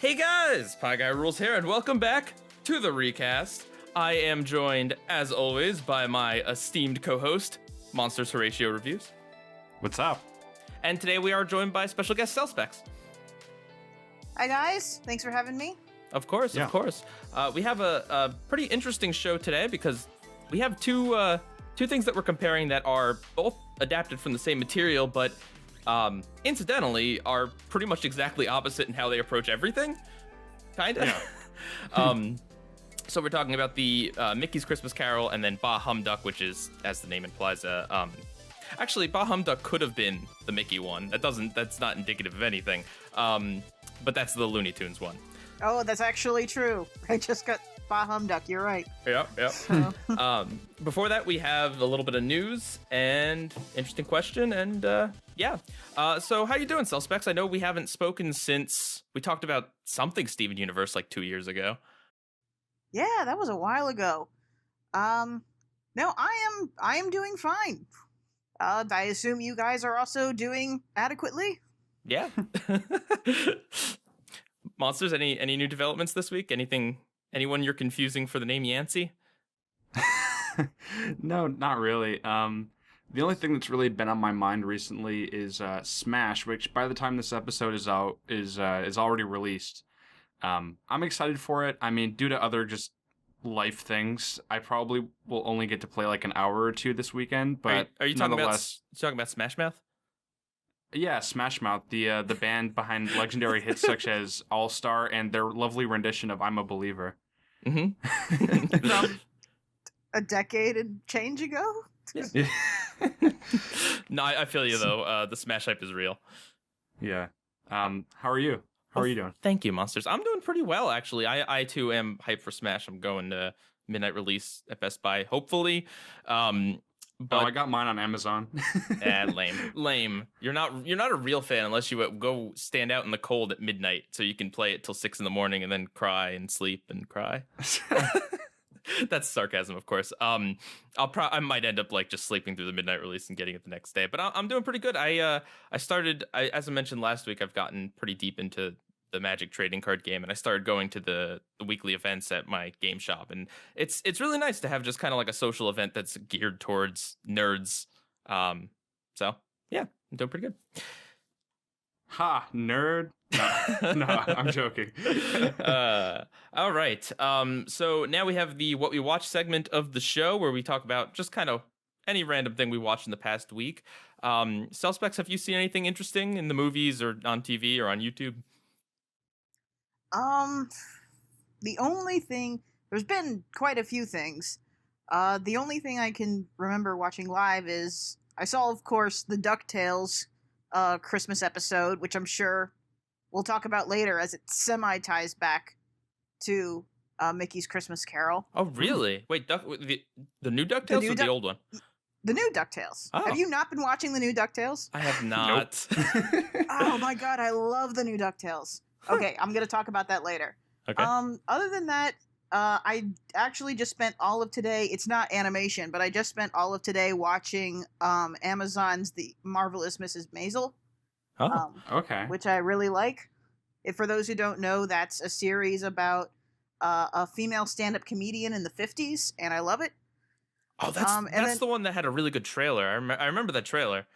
Hey guys, PIEGUYRULZ here, and welcome back to the recast. I am joined, as always, by my esteemed co-host, MonstersReview. What's up? And today we are joined by special guest CellSpex. Hi guys, thanks for having me. Of course. We have a pretty interesting show today because we have two things that we're comparing that are both adapted from the same material, but incidentally are pretty much exactly opposite in how they approach everything. Kinda. Yeah. So we're talking about the Mickey's Christmas Carol and then Bah Humduck, which is, as the name implies, actually Bah Humduck could have been the Mickey one. That's not indicative of anything. But that's the Looney Tunes one. Oh, that's actually true. I just got Bah Humduck, you're right. Yep. So. Before that, we have a little bit of news and interesting question, and so how you doing, CellSpex? I know we haven't spoken since we talked about something Steven Universe like 2 years ago. Yeah, that was a while ago. No, I am doing fine. I assume you guys are also doing adequately? Yeah. Monsters, any new developments this week? Anyone you're confusing for the name Yancey? No, not really. The only thing that's really been on my mind recently is Smash, which by the time this episode is out is already released. I'm excited for it. I mean, due to other just life things, I probably will only get to play like an hour or two this weekend. But are you talking about Smash Mouth? Yeah, Smash Mouth, the band behind legendary hits such as All Star and their lovely rendition of I'm a Believer. Mm-hmm. From a decade and change ago? Yeah. No, I feel you though. The Smash hype is real. Yeah. How are you? How are you doing? Thank you, Monsters. I'm doing pretty well, actually. I too am hyped for Smash. I'm going to midnight release at Best Buy, hopefully. But I got mine on Amazon. Lame. You're not a real fan unless you go stand out in the cold at midnight so you can play it till 6 a.m. and then cry and sleep and cry. That's sarcasm, of course. I might end up like just sleeping through the midnight release and getting it the next day. But I'm doing pretty good. I started, as I mentioned last week, I've gotten pretty deep into the Magic trading card game, and I started going to the weekly events at my game shop, and it's really nice to have just kind of like a social event that's geared towards nerds. So yeah, I'm doing pretty good. Ha, nerd. No, I'm joking. All right. So now we have the What We Watch segment of the show where we talk about just kind of any random thing we watched in the past week. CellSpex, have you seen anything interesting in the movies or on TV or on YouTube? The only thing, there's been quite a few things. The only thing I can remember watching live is, I saw, of course, the DuckTales Christmas episode, which I'm sure we'll talk about later as it semi-ties back to Mickey's Christmas Carol. Oh, really? Wait, the new DuckTales or the old one? The new DuckTales. Oh. Have you not been watching the new DuckTales? I have not. Nope. Oh my god, I love the new DuckTales. Okay, I'm going to talk about that later. Okay. Other than that, I actually just spent all of today, it's not animation, but I just spent all of today watching Amazon's The Marvelous Mrs. Maisel. Oh, okay. Which I really like. For those who don't know, that's a series about a female stand-up comedian in the 50s, and I love it. Oh, that's the one that had a really good trailer. I remember that trailer.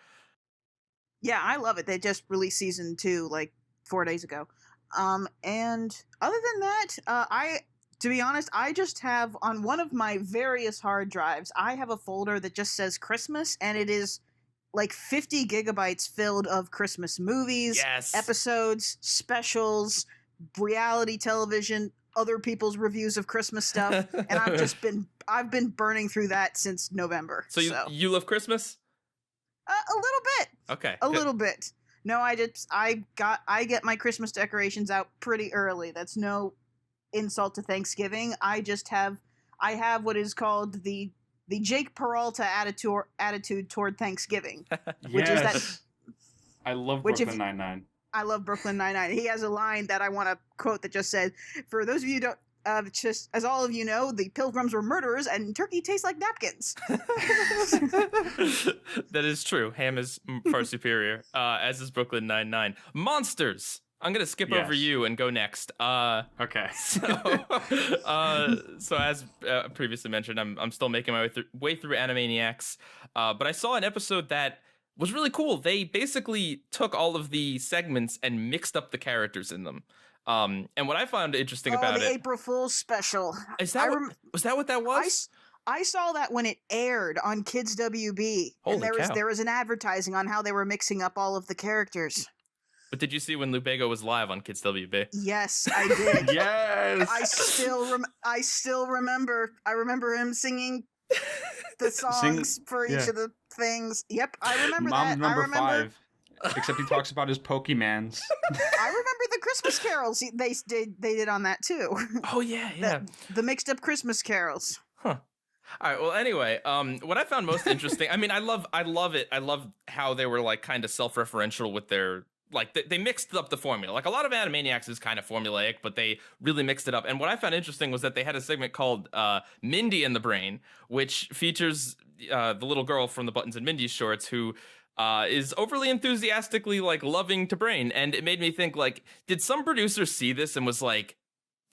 Yeah, I love it. They just released season 2 like 4 days ago. And other than that, to be honest, I just have on one of my various hard drives, I have a folder that just says Christmas, and it is like 50 gigabytes filled of Christmas movies, yes, episodes, specials, reality television, other people's reviews of Christmas stuff, and I've been burning through that since November. So you love Christmas? A little bit. Okay. A little bit. No, I get my Christmas decorations out pretty early. That's no insult to Thanksgiving. I have what is called the Jake Peralta attitude toward Thanksgiving, which is that. I love Brooklyn Nine-Nine. I love Brooklyn Nine-Nine. He has a line that I want to quote that just says, "For those of you who don't, just as all of you know, the Pilgrims were murderers, and turkey tastes like napkins." That is true. Ham is far superior, as is Brooklyn Nine-Nine. Monsters! I'm gonna skip over Yes. you and go next. Okay. So as previously mentioned, I'm still making my way through Animaniacs, but I saw an episode that was really cool. They basically took all of the segments and mixed up the characters in them. And what I found interesting about the it April Fool's special. is that was that what that was? I saw that when it aired on Kids WB, Holy and cow. there was an advertising on how they were mixing up all of the characters. But did you see when Lubago was live on Kids WB? Yes, I did. Yes. I still remember. I remember him singing the songs for each of the things. Yep, I remember Mom's that. number I remember. 5. Except he talks about his Pokemans. I remember the Christmas carols they did on that too. Oh yeah. The mixed up Christmas carols. Huh. All right. Well, anyway, what I found most interesting, I mean, I love it. I love how they were like kind of self-referential with their, like they mixed up the formula. Like a lot of Animaniacs is kind of formulaic, but they really mixed it up. And what I found interesting was that they had a segment called Mindy and the Brain, which features the little girl from the Buttons and Mindy shorts who is overly enthusiastically like loving to Brain. And it made me think, like, did some producer see this and was like,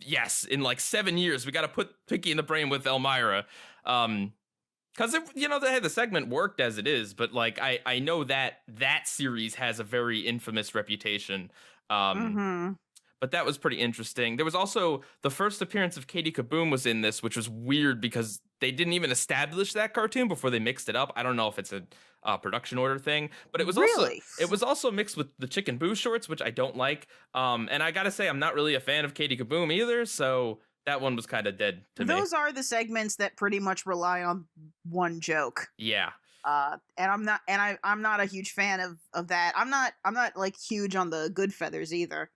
yes, in like 7 years, we got to put Pinky in the Brain with Elmira. Because, the segment worked as it is, but like I know that series has a very infamous reputation. But that was pretty interesting. There was also the first appearance of Katie Kaboom was in this, which was weird because they didn't even establish that cartoon before they mixed it up. I don't know if it's a production order thing, but it was also mixed with the Chicken Boo shorts, which I don't like. And I gotta say, I'm not really a fan of Katie Kaboom either, so that one was kind of dead to me. Those are the segments that pretty much rely on one joke. Yeah. And I'm not a huge fan of that. I'm not like huge on the Good Feathers either.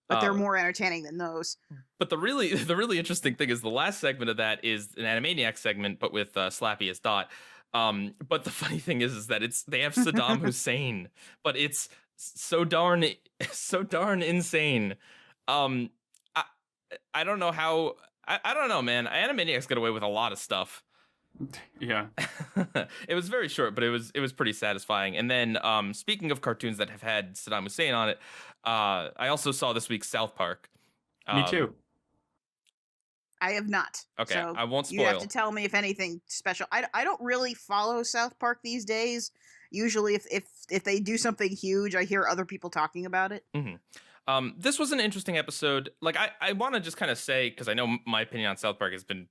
But they're more entertaining than those. But the really interesting thing is the last segment of that is an Animaniacs segment, but with Slappy as Dot. But the funny thing is that they have Saddam Hussein, but it's so darn insane. I don't know how. I don't know, man. Animaniacs got away with a lot of stuff. Yeah. It was very short, but it was pretty satisfying. And then speaking of cartoons that have had Saddam Hussein on it, I also saw this week's South Park. Me too. I have not. Okay, so I won't spoil. You have to tell me if anything special. I don't really follow South Park these days. Usually, if they do something huge, I hear other people talking about it. Mm-hmm. This was an interesting episode. Like I want to just kind of say, because I know my opinion on South Park has been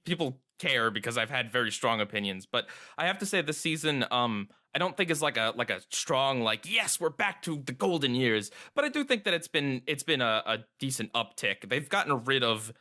people care because I've had very strong opinions, but I have to say this season I don't think is like a strong like, yes, we're back to the golden years, but I do think that it's been a decent uptick. They've gotten rid of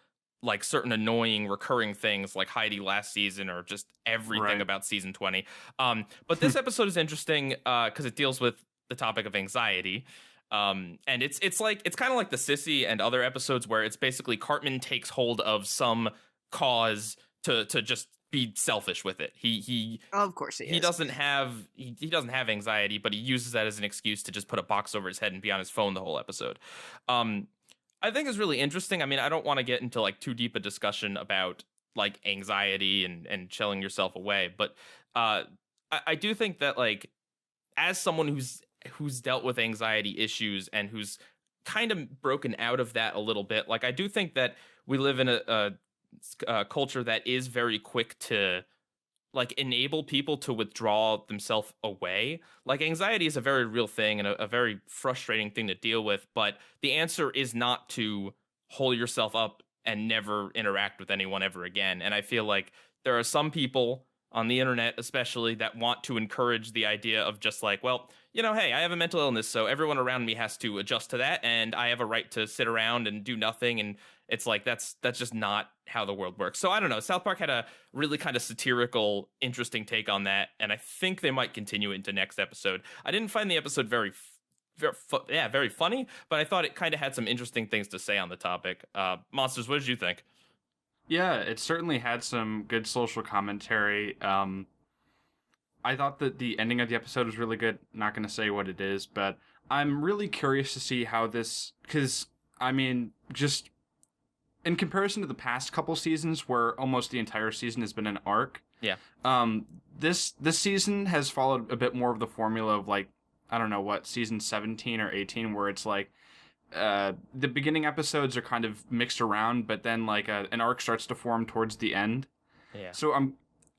like certain annoying recurring things like Heidi last season or just everything about season 20. But this episode is interesting because it deals with the topic of anxiety. And it's kind of like the Sissy and other episodes where it's basically Cartman takes hold of some cause to just be selfish with it. He of course he doesn't have anxiety, but he uses that as an excuse to just put a box over his head and be on his phone the whole episode. I think is really interesting. I mean, I don't want to get into like too deep a discussion about like anxiety and chilling yourself away, but I do think that like as someone who's dealt with anxiety issues and who's kind of broken out of that a little bit, like I do think that we live in a culture that is very quick to like enable people to withdraw themselves away. Like anxiety is a very real thing and a very frustrating thing to deal with, but the answer is not to hole yourself up and never interact with anyone ever again. And I feel like there are some people on the internet especially that want to encourage the idea of just like, well, hey, I have a mental illness, so everyone around me has to adjust to that, and I have a right to sit around and do nothing. And it's like that's just not how the world works. So I don't know. South Park had a really kind of satirical, interesting take on that, and I think they might continue into next episode. I didn't find the episode very funny, but I thought it kind of had some interesting things to say on the topic. Monsters, what did you think? Yeah, it certainly had some good social commentary. I thought that the ending of the episode was really good. Not going to say what it is, but I'm really curious to see how this, because, I mean, just in comparison to the past couple seasons where almost the entire season has been an arc. Yeah. This season has followed a bit more of the formula of like I don't know what, season 17 or 18, where it's like the beginning episodes are kind of mixed around, but then like an arc starts to form towards the end. Yeah. So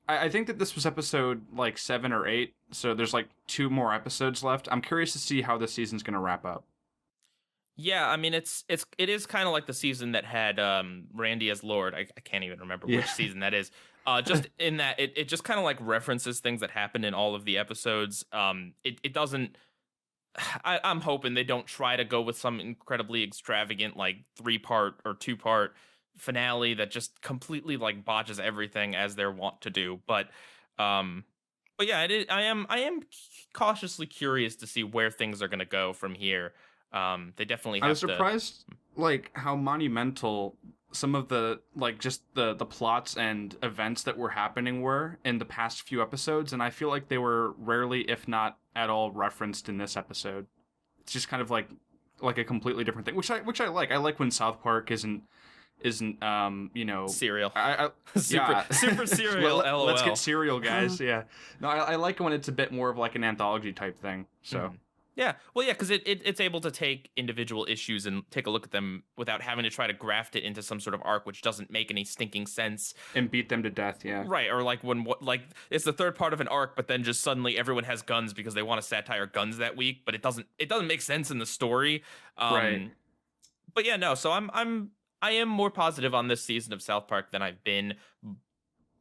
I think that this was episode like 7 or 8, so there's like 2 more episodes left. I'm curious to see how the season's gonna wrap up. Yeah, I mean it is kind of like the season that had Randy as Lord. I can't even remember which season that is. Just in that it just kind of like references things that happened in all of the episodes. It doesn't. I'm hoping they don't try to go with some incredibly extravagant like 3-part or 2-part finale that just completely like botches everything as they're wont to do. But yeah, it is. I am cautiously curious to see where things are going to go from here. They definitely have I was surprised like how monumental some of the like just the plots and events that were happening were in the past few episodes, and I feel like they were rarely, if not at all, referenced in this episode. It's just kind of like a completely different thing, which I like. I like when South Park isn't serial. Super serial. Well, LOL. let's get serial, guys. Yeah. No, I like when it's a bit more of like an anthology type thing. So. Mm-hmm. Yeah, well, yeah, because it's able to take individual issues and take a look at them without having to try to graft it into some sort of arc, which doesn't make any stinking sense. And beat them to death, yeah. Right, or like when it's the third part of an arc, but then just suddenly everyone has guns because they want to satire guns that week, but it doesn't make sense in the story. Right. But yeah, no. So I am more positive on this season of South Park than I've been,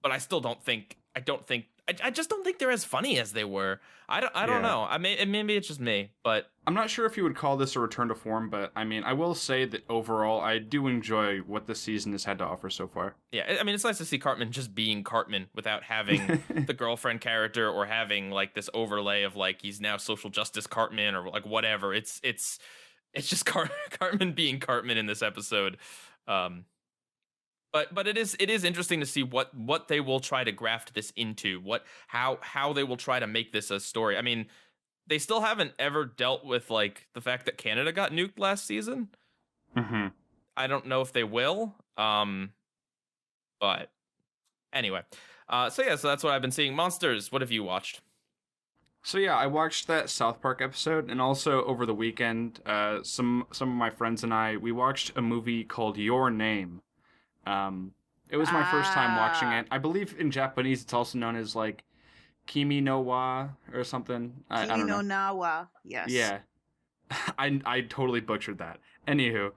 but I still don't think. I just don't think they're as funny as they were. I don't know. Maybe it's just me, but I'm not sure if you would call this a return to form, but I mean, I will say that overall, I do enjoy what the season has had to offer so far. Yeah, I mean, it's nice to see Cartman just being Cartman without having the girlfriend character or having like this overlay of like he's now social justice Cartman or like whatever. It's just Cartman being Cartman in this episode. But it is interesting to see what they will try to graft this into, how they will try to make this a story. I mean, they still haven't ever dealt with like the fact that Canada got nuked last season. Mm-hmm. I don't know if they will. But anyway, so that's what I've been seeing. Monsters, what have you watched? So yeah, I watched that South Park episode, and also over the weekend, some of my friends and we watched a movie called Your Name. It was my first time watching it. I believe in Japanese it's also known as like Kimi no wa or something. I don't know. Kimi no na wa, yes. Yeah. I totally butchered that. Anywho,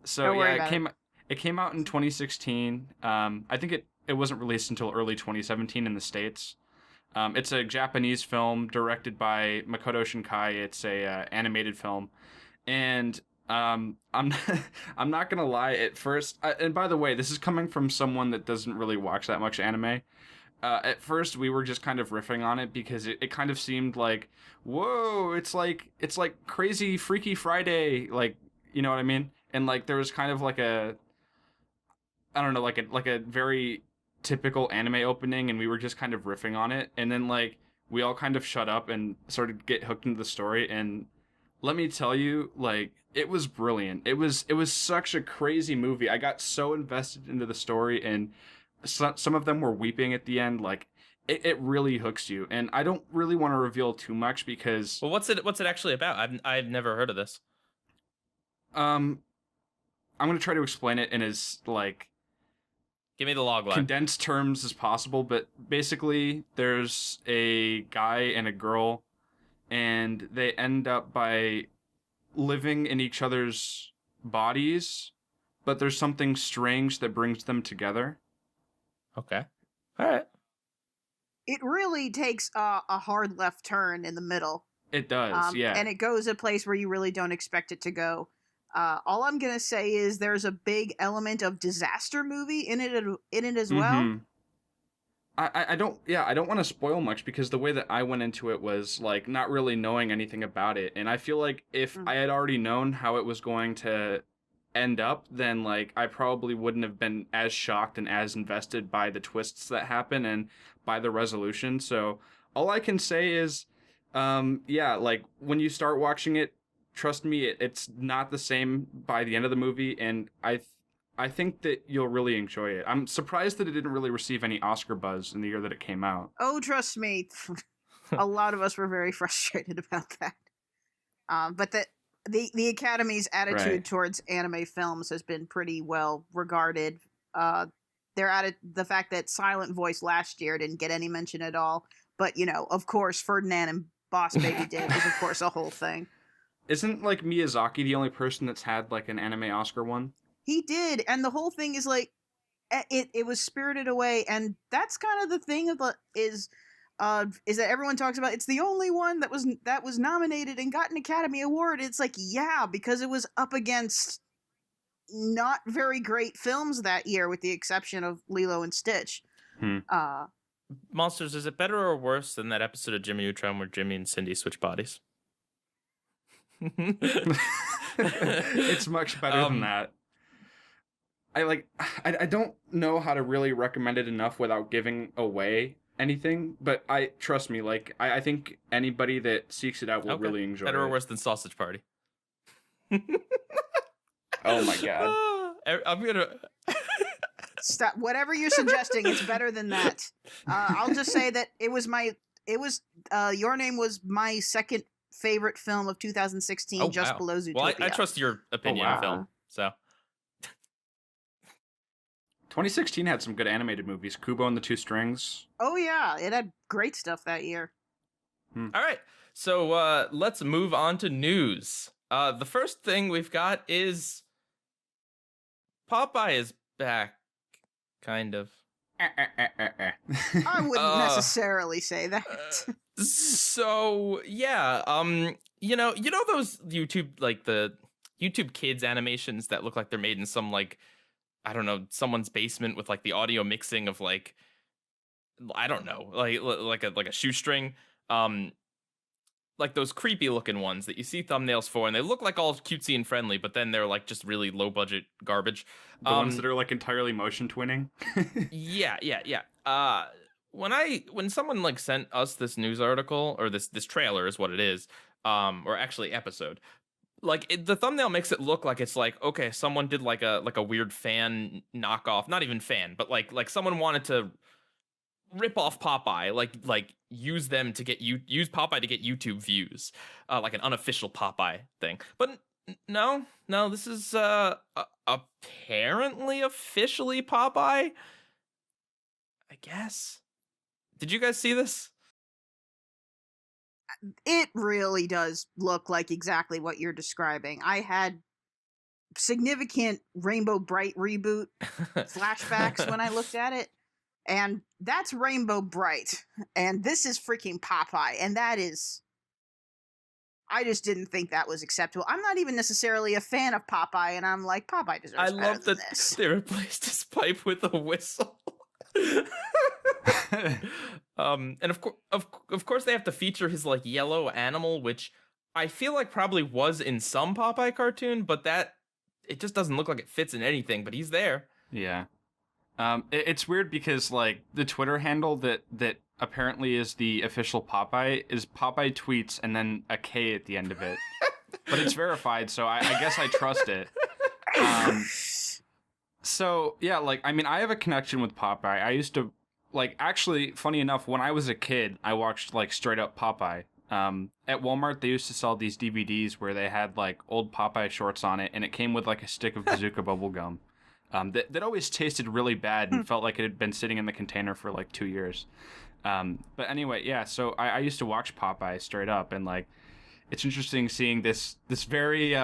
so Don't worry yeah, about it came out in 2016. I think it wasn't released until early 2017 in the States. It's a Japanese film directed by Makoto Shinkai. It's a animated film, and I'm not gonna lie. At first, and by the way, this is coming from someone that doesn't really watch that much anime. At first, we were just kind of riffing on it because it kind of seemed like, whoa, it's like crazy Freaky Friday, like, you know what I mean? And like there was kind of like I don't know, like a very typical anime opening, and we were just kind of riffing on it, and then like we all kind of shut up and started to get hooked into the story, and let me tell you, like, it was brilliant. It was such a crazy movie. I got so invested into the story, and some of them were weeping at the end. Like, it really hooks you. And I don't really want to reveal too much because... Well, what's it actually about? I've never heard of this. I'm going to try to explain it in as, like... Give me the log line. Condensed terms as possible, but basically there's a guy and a girl, and they end up by living in each other's bodies, but there's something strange that brings them together. Okay. All right. It really takes a hard left turn in the middle. It does, yeah. And it goes a place where you really don't expect it to go. All I'm gonna say is there's a big element of disaster movie in it as well. I don't want to spoil much because the way that I went into it was like not really knowing anything about it, and I feel like if I had already known how it was going to end up, then like I probably wouldn't have been as shocked and as invested by the twists that happen and by the resolution. So all I can say is, like when you start watching it, trust me, it's not the same by the end of the movie, and I think that you'll really enjoy it. I'm surprised that it didn't really receive any Oscar buzz in the year that it came out. Oh, trust me. A lot of us were very frustrated about that. But the Academy's attitude Right. towards anime films has been pretty well regarded. The fact that Silent Voice last year didn't get any mention at all, but of course, Ferdinand and Boss Baby did, was of course a whole thing. Isn't like Miyazaki the only person that's had like an anime Oscar one? He did, and the whole thing is like it was Spirited Away, and that's kind of the thing of is that everyone talks about it's the only one that was nominated and got an Academy Award. It's like, yeah, because it was up against not very great films that year, with the exception of Lilo and Stitch. Monsters, is it better or worse than that episode of Jimmy Neutron where Jimmy and Cindy switch bodies? It's much better than that. I don't know how to really recommend it enough without giving away anything, but trust me, like I think anybody that seeks it out will really enjoy better it. or worse than Sausage Party? Oh my god. I'm gonna Stop. Whatever you're suggesting, it's better than that. I'll just say that Your Name was my second favorite film of 2016, just below Zootopia. Well, I trust your opinion on film, so. 2016 had some good animated movies. Kubo and the Two Strings. Oh yeah, it had great stuff that year. All right, so let's move on to news. The first thing we've got is Popeye is back, kind of. I wouldn't necessarily say that. So yeah, you know those YouTube, like the YouTube Kids animations that look like they're made in some, like, I don't know, someone's basement with like the audio mixing of, like, I don't know, like a shoestring, like those creepy looking ones that you see thumbnails for, and they look like all cutesy and friendly, but then they're like just really low budget garbage. The ones that are like entirely motion twinning. Yeah. When someone like sent us this news article, or this trailer is what it is, or actually episode, like the thumbnail makes it look like it's like, okay, someone did like a weird fan knockoff, not even fan, but like someone wanted to rip off Popeye, like use Popeye to get YouTube views, like an unofficial Popeye thing. But no, this is apparently officially Popeye, I guess. Did you guys see this? It really does look like exactly what you're describing. I had significant Rainbow Bright reboot flashbacks when I looked at it. And that's Rainbow Bright. And this is freaking Popeye. And that is... I just didn't think that was acceptable. I'm not even necessarily a fan of Popeye, and I'm like, Popeye deserves better I love than that this. they replaced his pipe with a whistle. And of course they have to feature his like yellow animal, which I feel like probably was in some Popeye cartoon, but that it just doesn't look like it fits in anything, but he's there. Yeah. It's weird because like the Twitter handle that apparently is the official Popeye is Popeye Tweets and then a K at the end of it. But it's verified, so I guess I trust it. So yeah, like, I mean, I have a connection with Popeye. I used to, like, actually, funny enough, when I was a kid, I watched like straight up Popeye. At Walmart, they used to sell these DVDs where they had like old Popeye shorts on it, and it came with like a stick of Bazooka bubble gum. That always tasted really bad and felt like it had been sitting in the container for like 2 years. But anyway, yeah, so I used to watch Popeye straight up, and like, it's interesting seeing this very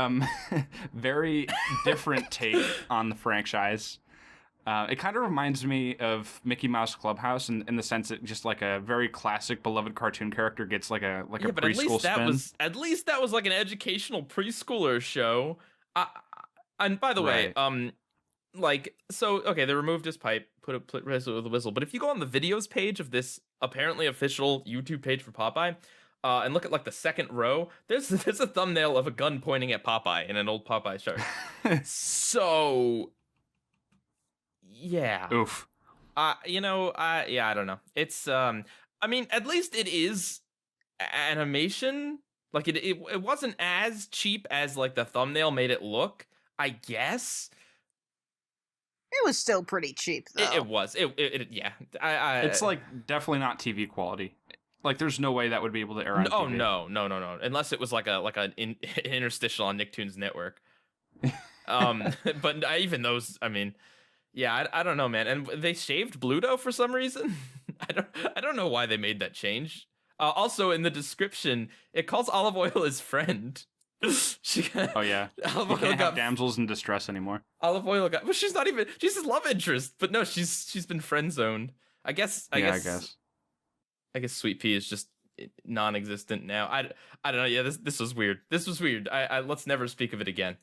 very different take on the franchise. It kind of reminds me of Mickey Mouse Clubhouse in the sense that just like a very classic beloved cartoon character gets like a But preschool spin. at least that was like an educational preschooler show. And by the way, like, so okay, they removed his pipe, put it with a whistle. But if you go on the videos page of this apparently official YouTube page for Popeye, and look at like the second row, there's a thumbnail of a gun pointing at Popeye in an old Popeye shirt. So yeah. Oof. I don't know. It's I mean, at least it is animation. Like it wasn't as cheap as like the thumbnail made it look, I guess. It was still pretty cheap, though. It was. Yeah. It's like definitely not TV quality. Like, there's no way that would be able to air on Oh TV. no. Unless it was like an interstitial on Nicktoons Network. But even those, I mean, yeah, I don't know, man. And they shaved Bluto for some reason. I don't know why they made that change. Also, in the description, it calls Olive Oil his friend. Oh yeah, Olive you Oil can't got have damsels in distress anymore. Olive Oil got. Well, she's not even. She's his love interest. But no, she's been friend zoned. I guess. I guess Sweet Pea is just non-existent now. I don't know. Yeah, this was weird. This was weird. I let's never speak of it again.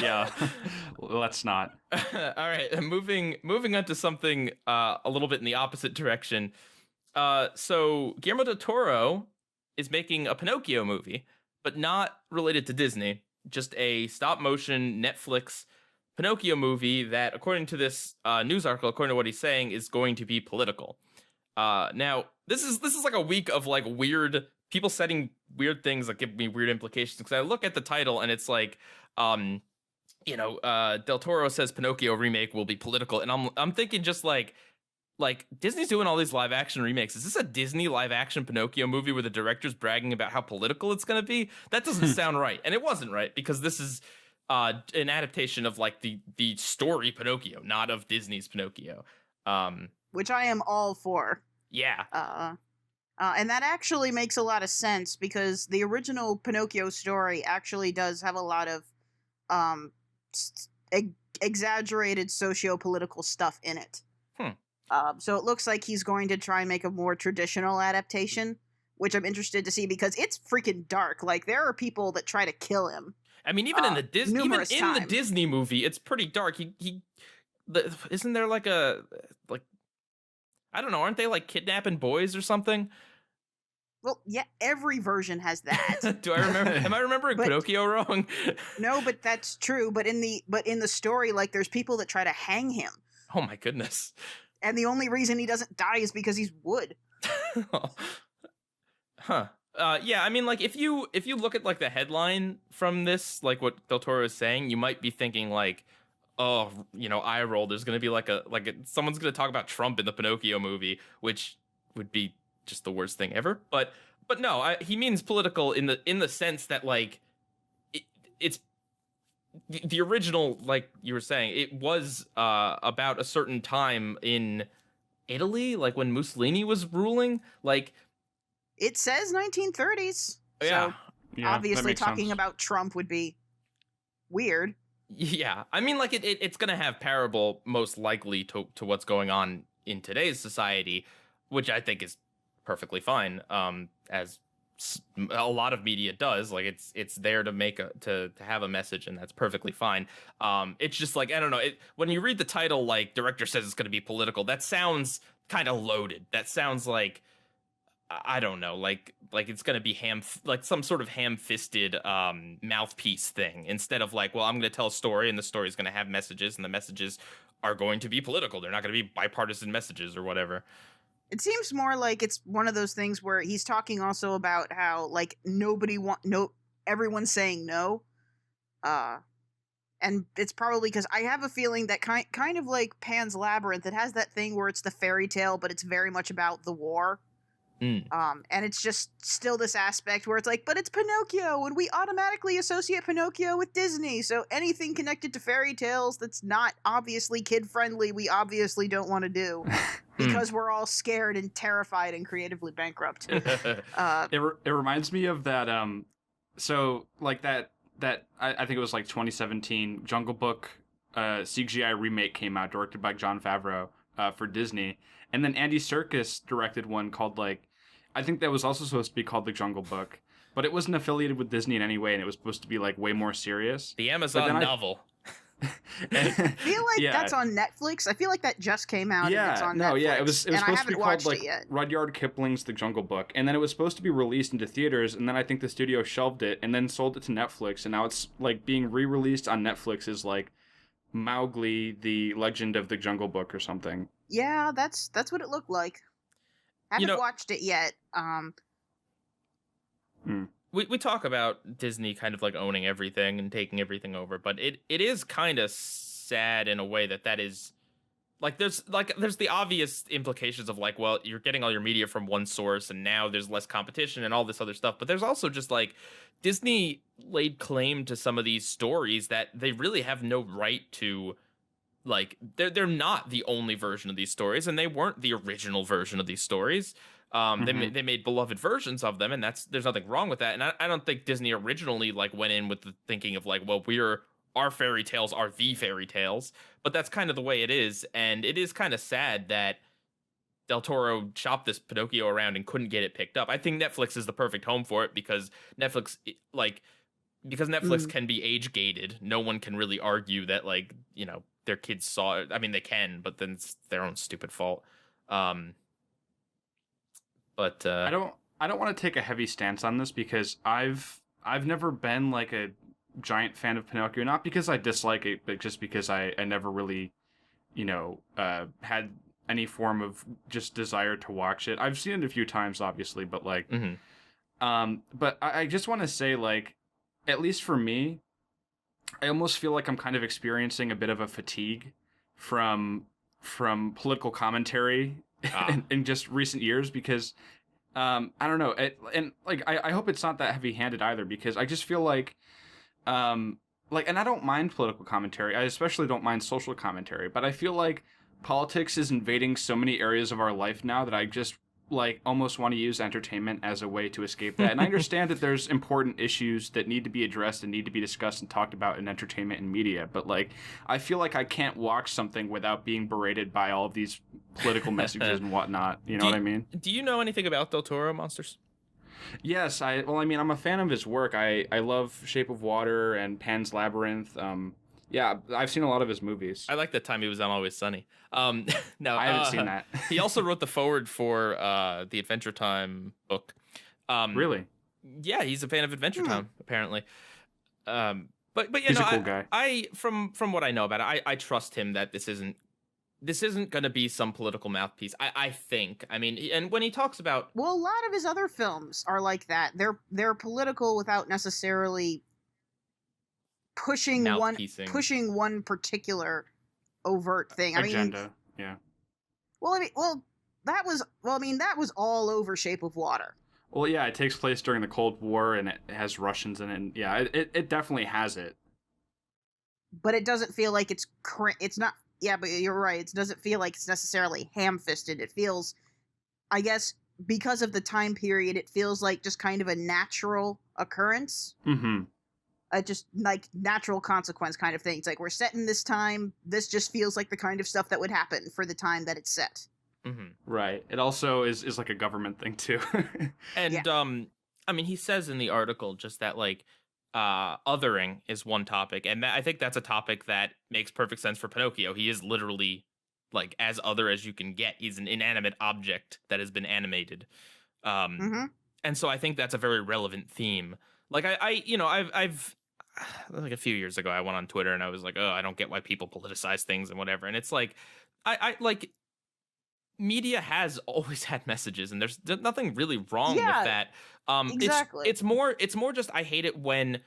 Yeah, let's not. All right, moving on to something a little bit in the opposite direction. So Guillermo del Toro is making a Pinocchio movie, but not related to Disney. Just a stop-motion Netflix Pinocchio movie that, according to this news article, according to what he's saying, is going to be political. Now, this is like a week of like weird people setting weird things that give me weird implications, because I look at the title and it's like, Del Toro says Pinocchio remake will be political, and I'm thinking just like Disney's doing all these live action remakes. Is this a Disney live action Pinocchio movie where the director's bragging about how political it's going to be? That doesn't sound right, and it wasn't right, because this is an adaptation of like the story Pinocchio, not of Disney's Pinocchio. Which I am all for. Yeah. And that actually makes a lot of sense, because the original Pinocchio story actually does have a lot of exaggerated socio-political stuff in it. So it looks like he's going to try and make a more traditional adaptation, which I'm interested to see, because it's freaking dark. Like, there are people that try to kill him. I mean, even in the Disney movie, it's pretty dark. Isn't there like I don't know, aren't they like kidnapping boys or something? Well, yeah, every version has that. Do I remember? Am I remembering Pinocchio wrong? No, but that's true. But in the story, like, there's people that try to hang him. Oh my goodness! And the only reason he doesn't die is because he's wood. Huh. Yeah, I mean, like, if you look at like the headline from this, like what Del Toro is saying, you might be thinking like, oh, eye roll. There's gonna be someone's gonna talk about Trump in the Pinocchio movie, which would be just the worst thing ever. But no, he means political in the sense that like it's the original, like you were saying, it was about a certain time in Italy, like when Mussolini was ruling. Like, it says 1930s. Yeah. So obviously talking sense. about Trump would be weird. Yeah, I mean, like, it's gonna have parable most likely to what's going on in today's society, which I think is perfectly fine. As a lot of media does, like, it's there to to have a message, and that's perfectly fine. It's just like, I don't know, when you read the title, like, director says it's gonna be political, that sounds kind of loaded. That sounds like, I don't know, like it's gonna be like some sort of ham-fisted mouthpiece thing, instead of like, well, I'm gonna tell a story, and the story's gonna have messages, and the messages are going to be political. They're not gonna be bipartisan messages or whatever. It seems more like it's one of those things where he's talking also about how, like, everyone's saying no. And it's probably because I have a feeling that kind of like Pan's Labyrinth, it has that thing where it's the fairy tale, but it's very much about the war. And it's just still this aspect where it's like, but it's Pinocchio, and we automatically associate Pinocchio with Disney, so anything connected to fairy tales that's not obviously kid-friendly, we obviously don't want to do, because we're all scared and terrified and creatively bankrupt. It reminds me of that, so, like, that I think it was like 2017 Jungle Book CGI remake came out, directed by Jon Favreau, for Disney. And then Andy Serkis directed one called, like, I think that was also supposed to be called The Jungle Book, but it wasn't affiliated with Disney in any way, and it was supposed to be, like, way more serious. The Amazon novel. I feel like that's on Netflix. I feel like that just came out. Yeah, and it's on Netflix. It was supposed to be called, like, Rudyard Kipling's The Jungle Book, and then it was supposed to be released into theaters, and then I think the studio shelved it, and then sold it to Netflix, and now it's, like, being re-released on Netflix as, like, Mowgli, The Legend of the Jungle Book or something. Yeah, that's what it looked like. Haven't watched it yet. We talk about Disney kind of like owning everything and taking everything over, but it is kind of sad in a way that is there's the obvious implications of like, well, you're getting all your media from one source and now there's less competition and all this other stuff. But there's also just like Disney laid claim to some of these stories that they really have no right to. Like they're not the only version of these stories, and they weren't the original version of these stories. They made beloved versions of them, and there's nothing wrong with that. And I don't think Disney originally like went in with the thinking of like, well, our fairy tales are the fairy tales, but that's kind of the way it is. And it is kind of sad that Del Toro shopped this Pinocchio around and couldn't get it picked up. I think Netflix is the perfect home for it because Netflix can be age gated. No one can really argue that like, you know, their kids saw it. I mean, they can, but then it's their own stupid fault. But I don't want to take a heavy stance on this because I've never been like a giant fan of Pinocchio, not because I dislike it, but just because I never really, you know, had any form of just desire to watch it. I've seen it a few times, obviously, but like, but I just want to say, like, at least for me, I almost feel like I'm kind of experiencing a bit of a fatigue from political commentary in just recent years because I don't know, and like I hope it's not that heavy-handed either because I just feel like and I don't mind political commentary. I especially don't mind social commentary, but I feel like politics is invading so many areas of our life now that I just like almost want to use entertainment as a way to escape that. And I understand that there's important issues that need to be addressed and need to be discussed and talked about in entertainment and media, but like I feel like I can't watch something without being berated by all of these political messages and whatnot. You know what I mean? Do you know anything about Del Toro, Monsters? Yes, I'm a fan of his work. I love Shape of Water and Pan's Labyrinth. Yeah, I've seen a lot of his movies. I like the time he was on Always Sunny. No, I haven't seen that. He also wrote the foreword for the Adventure Time book. Really? Yeah, he's a fan of Adventure Time, apparently. But you he's know, a cool guy. I from what I know about it, I trust him that this isn't going to be some political mouthpiece. I think. I mean, and when he talks about, well, a lot of his other films are like that. They're political without necessarily pushing one particular overt thing. Agenda. Yeah. That was all over Shape of Water. Well, yeah, it takes place during the Cold War and it has Russians in it. And yeah, it definitely has it. But it doesn't feel like it's not. Yeah, but you're right. It doesn't feel like it's necessarily ham-fisted. It feels, I guess, because of the time period, it feels like just kind of a natural occurrence. Mm-hmm. Just like natural consequence kind of thing. It's like we're set in this time. This just feels like the kind of stuff that would happen for the time that it's set. Mm-hmm. Right. It also is like a government thing too. And I mean, he says in the article just that like othering is one topic, and I think that's a topic that makes perfect sense for Pinocchio. He is literally like as other as you can get. He's an inanimate object that has been animated, and so I think that's a very relevant theme. Like I've like a few years ago, I went on Twitter and I was like, oh, I don't get why people politicize things and whatever. And it's like, I like media has always had messages, and there's nothing really wrong with that. Exactly. It's more just I hate it when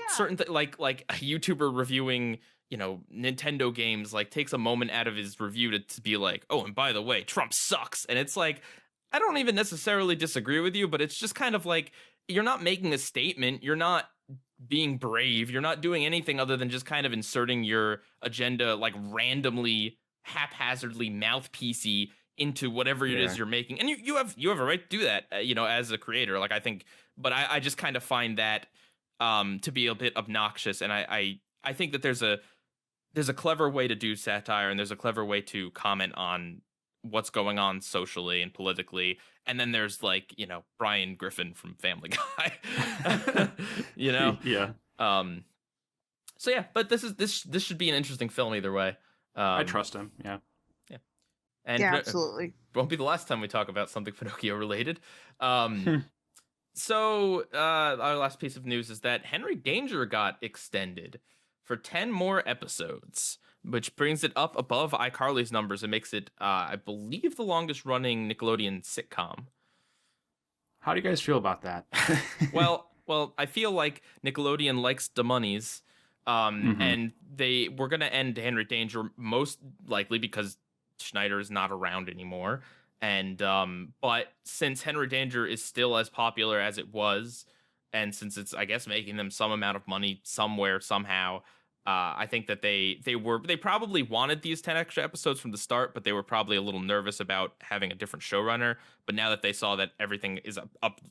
certain like a YouTuber reviewing, you know, Nintendo games like takes a moment out of his review to be like, oh, and by the way, Trump sucks. And it's like, I don't even necessarily disagree with you, but it's just kind of like, you're not making a statement. You're not being brave. You're not doing anything other than just kind of inserting your agenda like randomly, haphazardly, mouthpiecey into whatever it is you're making. And you have a right to do that, you know, as a creator. Like I think, but I just kind of find that to be a bit obnoxious. And I think that there's a clever way to do satire, and there's a clever way to comment on what's going on socially and politically. And then there's like, you know, Brian Griffin from Family Guy, you know? Yeah. So yeah, but this should be an interesting film either way. I trust him. Yeah. Yeah. And yeah, absolutely. Won't be the last time we talk about something Pinocchio related. So our last piece of news is that Henry Danger got extended for 10 more episodes, which brings it up above iCarly's numbers and makes it, I believe, the longest running Nickelodeon sitcom. How do you guys feel about that? Well, I feel like Nickelodeon likes the monies, and they were going to end Henry Danger most likely because Schneider is not around anymore. And but since Henry Danger is still as popular as it was, and since it's, I guess, making them some amount of money somewhere somehow, I think that they probably wanted these 10 extra episodes from the start, but they were probably a little nervous about having a different showrunner. But now that they saw that everything is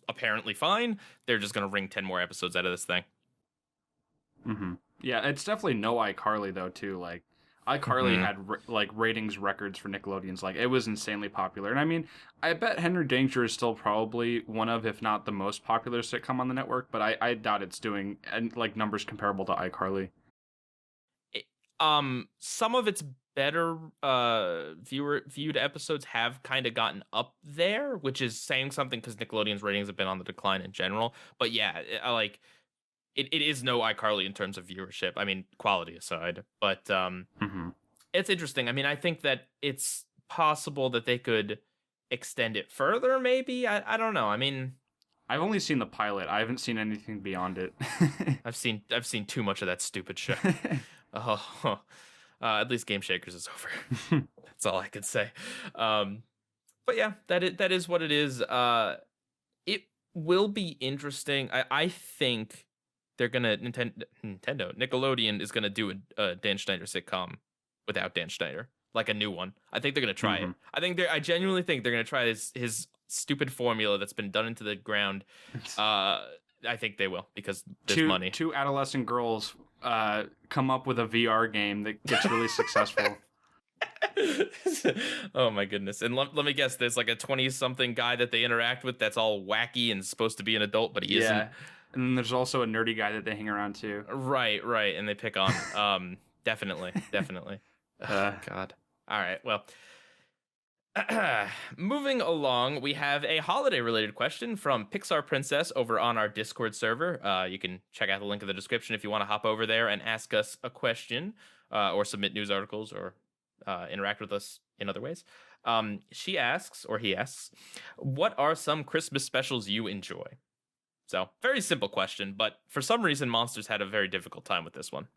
apparently fine, they're just gonna wring 10 more episodes out of this thing. Mm-hmm. Yeah, it's definitely no iCarly though too. Like iCarly had ratings records for Nickelodeon's. Like it was insanely popular, and I mean, I bet Henry Danger is still probably one of, if not the most popular sitcom on the network. But I doubt it's doing like numbers comparable to iCarly. Some of its better viewed episodes have kind of gotten up there, which is saying something because Nickelodeon's ratings have been on the decline in general. But yeah, it is no iCarly in terms of viewership. I mean, quality aside, but it's interesting. I mean, I think that it's possible that they could extend it further. Maybe I don't know. I mean, I've only seen the pilot. I haven't seen anything beyond it. I've seen too much of that stupid show. Oh, at least Game Shakers is over. That's all I can say. But yeah, that is what it is. It will be interesting. I think they're gonna Nickelodeon is gonna do a Dan Schneider sitcom without Dan Schneider, like a new one. I think they're gonna try it. I genuinely think they're gonna try his stupid formula that's been done into the ground. I think they will because there's money. Two adolescent girls come up with a VR game that gets really successful. Oh my goodness. And let me guess, there's like a 20-something guy that they interact with that's all wacky and supposed to be an adult, but he isn't. And then there's also a nerdy guy that they hang around too. Right, and they pick on. Definitely. Oh, God. All right, well, moving along, we have a holiday-related question from Pixar Princess over on our Discord server. You can check out the link in the description if you want to hop over there and ask us a question, or submit news articles, or interact with us in other ways. She asks, or he asks, what are some Christmas specials you enjoy? So, very simple question, but for some reason, Monsters had a very difficult time with this one.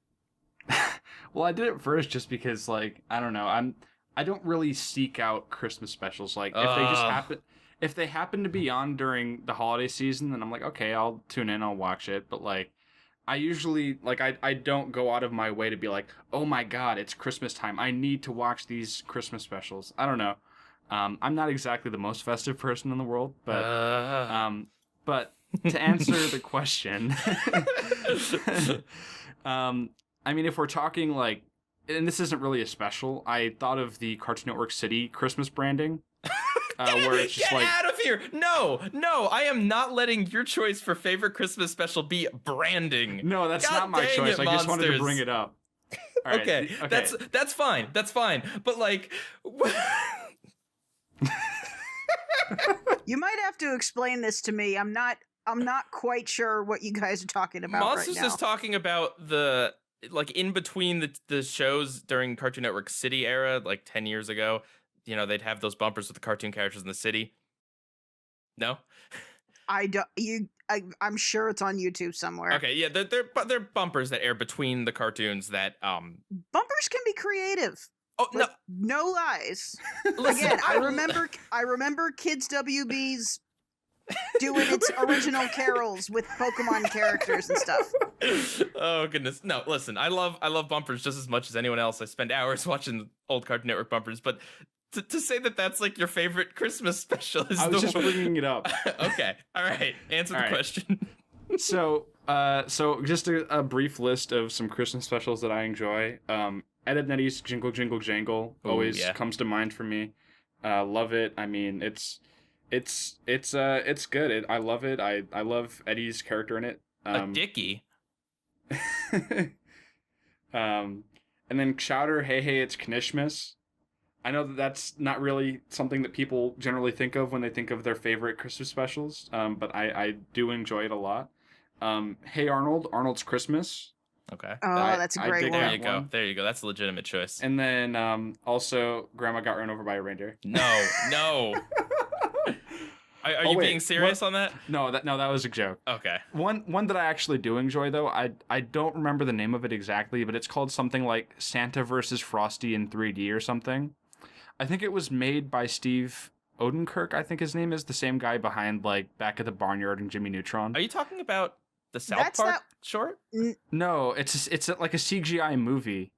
Well, I did it first just because, like, I don't know, I don't really seek out Christmas specials. Like, if they happen to be on during the holiday season, then I'm like, okay, I'll tune in, I'll watch it. But like, I usually, like, I don't go out of my way to be like, oh my God, it's Christmas time, I need to watch these Christmas specials. I don't know. I'm not exactly the most festive person in the world, but to answer the question, I mean, if we're talking like, and this isn't really a special, I thought of the Cartoon Network City Christmas branding. Where it's just get like, out of here! No, I am not letting your choice for favorite Christmas special be branding. No, that's not my choice. I just wanted to bring it up. All right. Okay, that's fine. But like, you might have to explain this to me. I'm not quite sure what you guys are talking about Monsters right now. is talking about the, like, in between the shows during Cartoon Network City era, like 10 years ago. You know, they'd have those bumpers with the cartoon characters in the city. No? I'm sure it's on YouTube somewhere. Okay, yeah, they're bumpers that air between the cartoons that bumpers can be creative. Oh, no, no lies. Listen, Again, I remember Kids WB's doing its original carols with Pokemon characters and stuff. Oh goodness, no! Listen, I love bumpers just as much as anyone else. I spend hours watching old Cartoon Network bumpers, but to say that that's like your favorite Christmas special is I was just bringing it up. Okay, all right. Answer the question. So just a brief list of some Christmas specials that I enjoy. Ed and Eddie's Jingle Jingle Jangle always comes to mind for me. Love it. I mean, it's good. I love it. I love Eddie's character in it. A Dickie. And then Chowder, Hey Hey, It's Knishmas. I know that's not really something that people generally think of when they think of their favorite Christmas specials, but I do enjoy it a lot. Hey Arnold, Arnold's Christmas. Okay. Oh, that's a great one. There you go. That's a legitimate choice. And then also Grandma Got Run Over by a Reindeer. No. Are you being serious on that? No, that was a joke. Okay. One that I actually do enjoy though, I don't remember the name of it exactly, but it's called something like Santa versus Frosty in 3D or something. I think it was made by Steve Odenkirk, I think his name is, the same guy behind like Back at the Barnyard and Jimmy Neutron. Are you talking about the South That's Park that- short? No, it's like a CGI movie.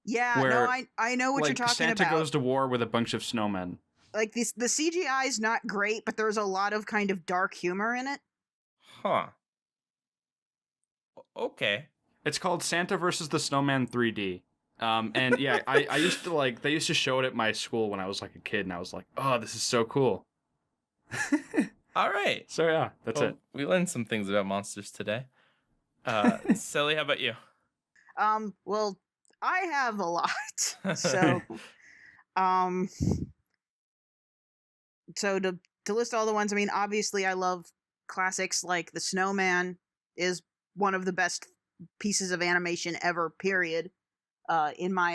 Yeah, where, no, I know what like, you're talking Santa about. goes to war with a bunch of snowmen. Like the CGI is not great, but there's a lot of kind of dark humor in it. Huh. Okay. It's called Santa versus the Snowman 3D. And yeah, I used to like, they used to show it at my school when I was like a kid, and I was like, oh, this is so cool. All right. So yeah, that's it. We learned some things about monsters today. Sally, how about you? Well, I have a lot. So, so to list all the ones, I mean, obviously I love classics like The Snowman is one of the best pieces of animation ever, period. In my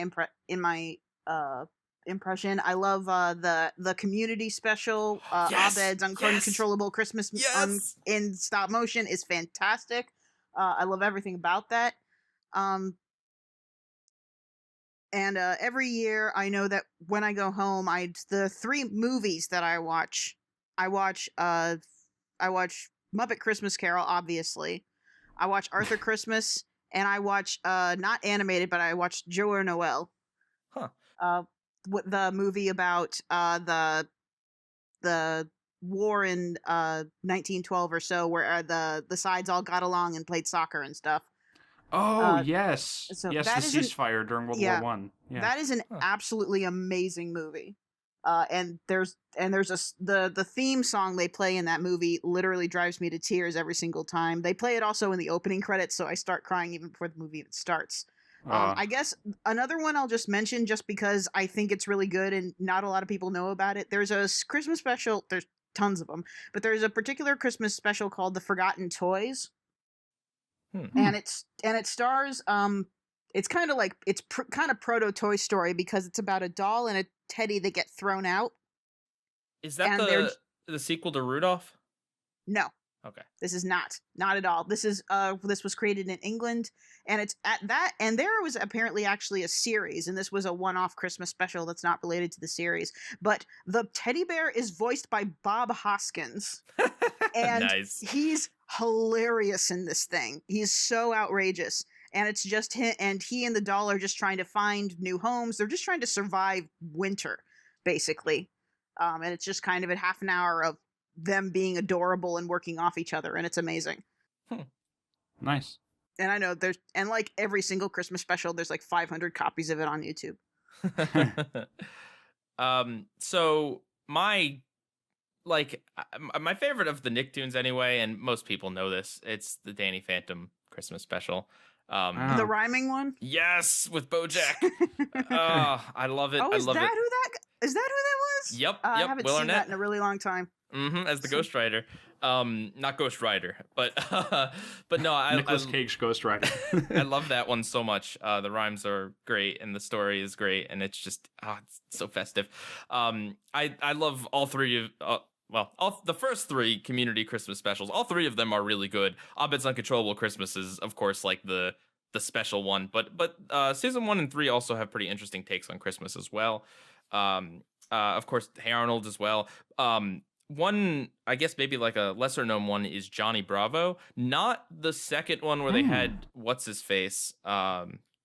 impression, I love the Community special, Yes! Abed's Uncontrollable Christmas Yes! in stop motion is fantastic. I love everything about that. And every year, I know that when I go home, the 3 movies that I watch Muppet Christmas Carol, obviously. I watch Arthur Christmas, and I watch not animated, but I watch Jour Noel. Huh. The movie about the war in 1912 or so, where the sides all got along and played soccer and stuff. Oh, yes. So yes, that the is an- ceasefire during World yeah, War One. Yeah. That is an absolutely amazing movie. And there's the theme song they play in that movie literally drives me to tears every single time. They play it also in the opening credits, so I start crying even before the movie even starts. I guess another one I'll just mention just because I think it's really good and not a lot of people know about it. There's a Christmas special. There's tons of them, but there's a particular Christmas special called The Forgotten Toys. And it stars it's kind of like kind of proto Toy Story because it's about a doll and a teddy that get thrown out. Is that the sequel to Rudolph? No. Okay. This is not at all. This was created in England, and it's at that, and there was apparently actually a series, and this was a one-off Christmas special that's not related to the series. But the teddy bear is voiced by Bob Hoskins, and Nice. he's hilarious in this thing. He's so outrageous, and it's just him, and he and the doll are just trying to find new homes. They're just trying to survive winter, basically, and it's just kind of a half an hour of them being adorable and working off each other, and it's amazing. Nice. And I know and like every single Christmas special, there's like 500 copies of it on YouTube. So my favorite of the Nicktoons anyway, and most people know this, it's the Danny Phantom Christmas special. The rhyming one? Yes, with BoJack. I love it. Oh, is that it. who that was? Yep. I haven't Will seen Arnett. that in a really long time. As the Ghost Rider. Not Ghost Rider, but no, Nicolas Cage Ghost Rider. I love that one so much. The rhymes are great and the story is great, and it's just it's so festive. I love all 3 of the first 3 community Christmas specials. All 3 of them are really good. Abed's Uncontrollable Christmas is, of course, like the special one, but season 1 and 3 also have pretty interesting takes on Christmas as well. Of course, Hey Arnold as well. One, I guess maybe like a lesser known one is Johnny Bravo. Not the second one where they had what's his face,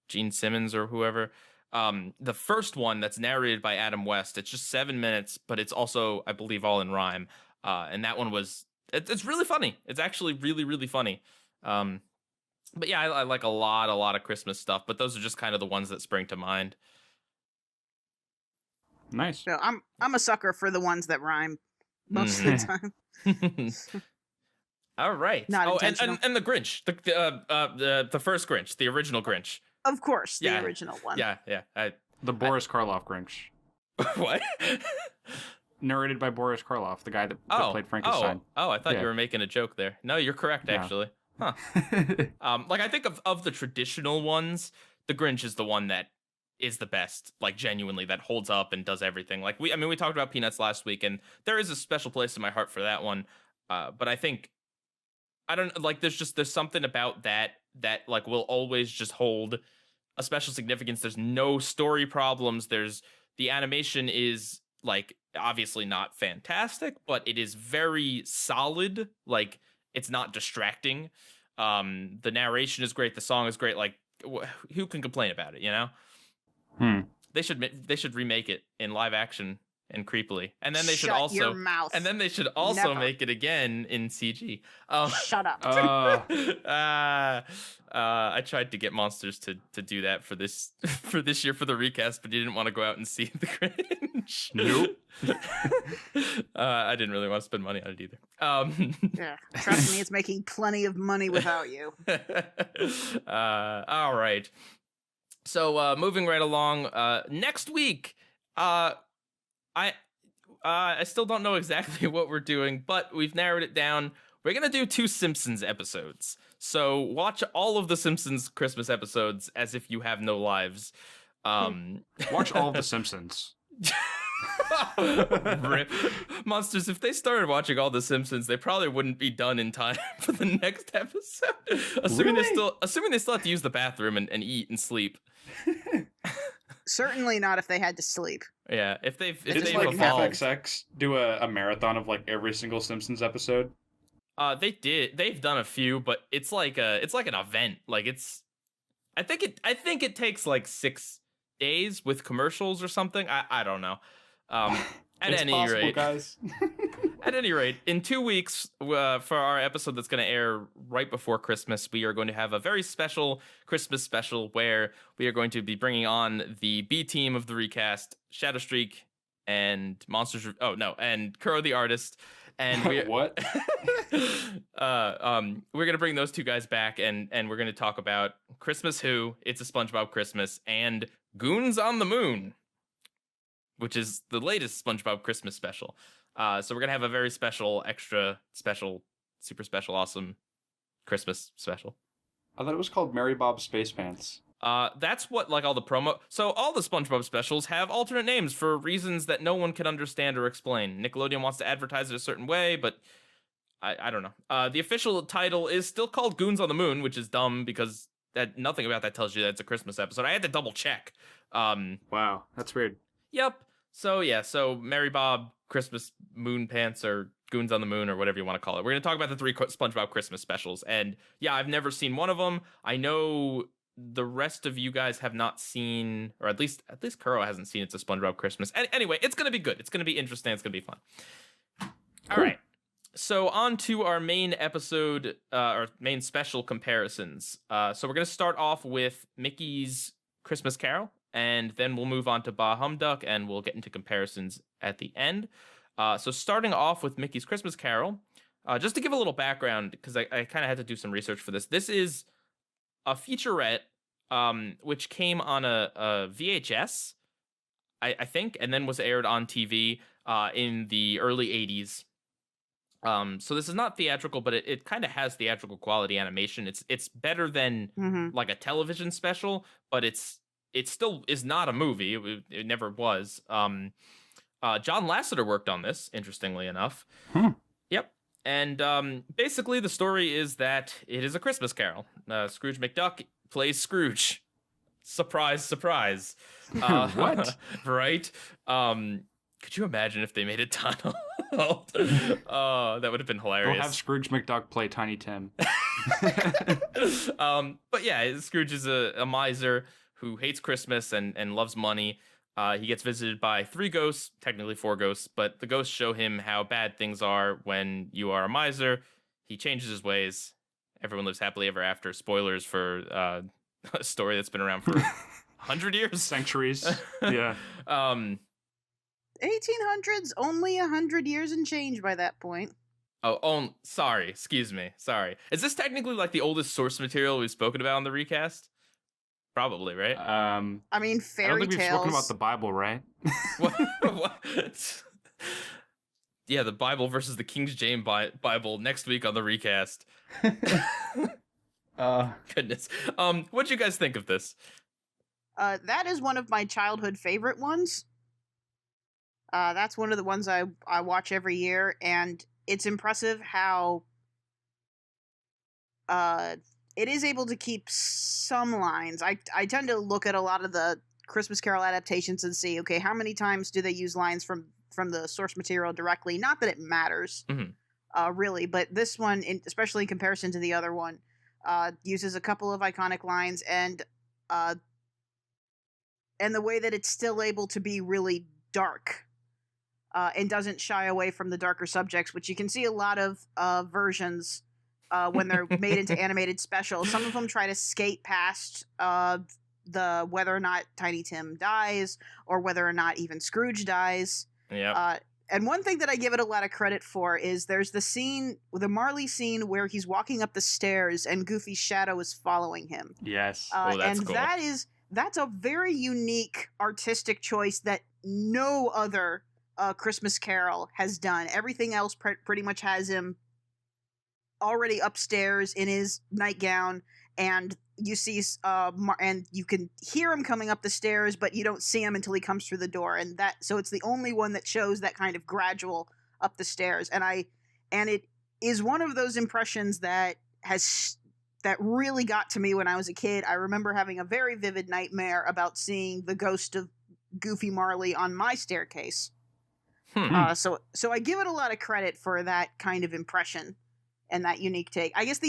Gene Simmons or whoever. The first one that's narrated by Adam West. It's just 7 minutes, but it's also, I believe, all in rhyme. And that one it's really funny. It's actually really, really funny. But yeah, I like a lot of Christmas stuff, but those are just kind of the ones that spring to mind. Nice. So I'm a sucker for the ones that rhyme most of the time. All right. Not intentional. And the Grinch, the first Grinch, the original Grinch. Of course, the original one. Yeah. The Boris Karloff Grinch. What? Narrated by Boris Karloff, the guy that played Frankenstein. I thought you were making a joke there. No, you're correct, actually. Huh. Like I think of the traditional ones, the Grinch is the one that is the best, like genuinely, that holds up and does everything. Like we talked about Peanuts last week, and there is a special place in my heart for that one. But I think there's something about that like will always just hold a special significance. There's no story problems. There's The animation is like obviously not fantastic, but it is very solid. Like it's not distracting. The narration is great. The song is great. Like who can complain about it? You know. They should remake it in live action and creeply, and then they should Shut also your mouth. and then they should also Never. make it again in CG. Shut up. I tried to get Monsters to do that for this year for the recast, but he didn't want to go out and see the Grinch. Nope. I didn't really want to spend money on it either. Yeah, trust me, it's making plenty of money without you. All right. So moving right along, next week, I still don't know exactly what we're doing, but we've narrowed it down. We're gonna do 2 Simpsons episodes. So watch all of the Simpsons Christmas episodes as if you have no lives. Watch all of the Simpsons. Rip. Monsters, if they started watching all the Simpsons, they probably wouldn't be done in time for the next episode. Assuming they still have to use the bathroom and eat and sleep. Certainly not if they had to sleep. Yeah, if they've Did like evolved. FXX do a marathon of like every single Simpsons episode? They've done a few, but it's like an event. Like I think it takes like 6 days with commercials or something. I don't know. At It's any possible, rate, guys. At any rate, in 2 weeks, for our episode that's going to air right before Christmas, we are going to have a very special Christmas special where we are going to be bringing on the B team of the recast, Shadowstreak and and Kuro the artist. And What? We're gonna bring those 2 guys back, and we're gonna talk about Christmas Who, It's a SpongeBob Christmas, and Goons on the Moon, which is the latest SpongeBob Christmas special. So we're gonna have a very special, extra special, super special, awesome Christmas special. I thought it was called Mary Bob Space Pants. That's what like all the promo. So all the SpongeBob specials have alternate names for reasons that no one can understand or explain. Nickelodeon wants to advertise it a certain way, but I don't know. The official title is still called Goons on the Moon, which is dumb because nothing about that tells you that it's a Christmas episode. I had to double check. Wow, that's weird. Yep. So yeah, Mary Bob Christmas Moon Pants or Goons on the Moon or whatever you want to call it. We're going to talk about the 3 SpongeBob Christmas specials. And yeah, I've never seen one of them. I know the rest of you guys have not seen, or at least Kuro hasn't seen It's a SpongeBob Christmas. Anyway, it's going to be good. It's going to be interesting. It's going to be fun. All right. So on to our main episode, or main special comparisons. So we're going to start off with Mickey's Christmas Carol, and then we'll move on to Bah Humduck, and we'll get into comparisons at the end. So starting off with Mickey's Christmas Carol, just to give a little background, because I kind of had to do some research for this. This is a featurette, which came on a VHS, I think, and then was aired on TV in the early 80s. So this is not theatrical, but it kind of has theatrical quality animation. It's better than like a television special, but it still is not a movie. It never was. John Lasseter worked on this, interestingly enough. Yep. And basically the story is that it is a Christmas Carol. Scrooge McDuck plays Scrooge. Surprise, surprise. What? Right? Could you imagine if they made a tunnel? Oh, that would have been hilarious. We'll have Scrooge McDuck play Tiny Tim. But yeah, Scrooge is a miser who hates Christmas and loves money. He gets visited by 3 ghosts, technically 4 ghosts, but the ghosts show him how bad things are when you are a miser. He changes his ways. Everyone lives happily ever after. Spoilers for a story that's been around for 100 years. Centuries. Yeah. 1800s, only 100 years and change by that point. Sorry. Excuse me. Sorry. Is this technically like the oldest source material we've spoken about on the recast? Probably, right? I mean, fairy I don't think tales. we've spoken about the Bible, right? What? Yeah, the Bible versus the King James Bible next week on the recast. Goodness. What'd you guys think of this? That is one of my childhood favorite ones. That's one of the ones I watch every year, and it's impressive how it is able to keep some lines. I tend to look at a lot of the Christmas Carol adaptations and see, okay, how many times do they use lines from the source material directly? Not that it matters, really, but this one, especially in comparison to the other one, uses a couple of iconic lines, and the way that it's still able to be really dark, and doesn't shy away from the darker subjects, which you can see a lot of versions when they're made into animated specials. Some of them try to skate past the whether or not Tiny Tim dies, or whether or not even Scrooge dies. Yeah. And one thing that I give it a lot of credit for is there's the Marley scene where he's walking up the stairs and Goofy's shadow is following him. Yes. That's and cool. That's a very unique artistic choice that no other Christmas Carol has done. Everything else pretty much has him already upstairs in his nightgown, and you see and you can hear him coming up the stairs, but you don't see him until he comes through the door, and so it's the only one that shows that kind of gradual up the stairs. And it is one of those impressions that really got to me when I was a kid. I remember having a very vivid nightmare about seeing the ghost of Goofy Marley on my staircase. So I give it a lot of credit for that kind of impression and that unique take. I guess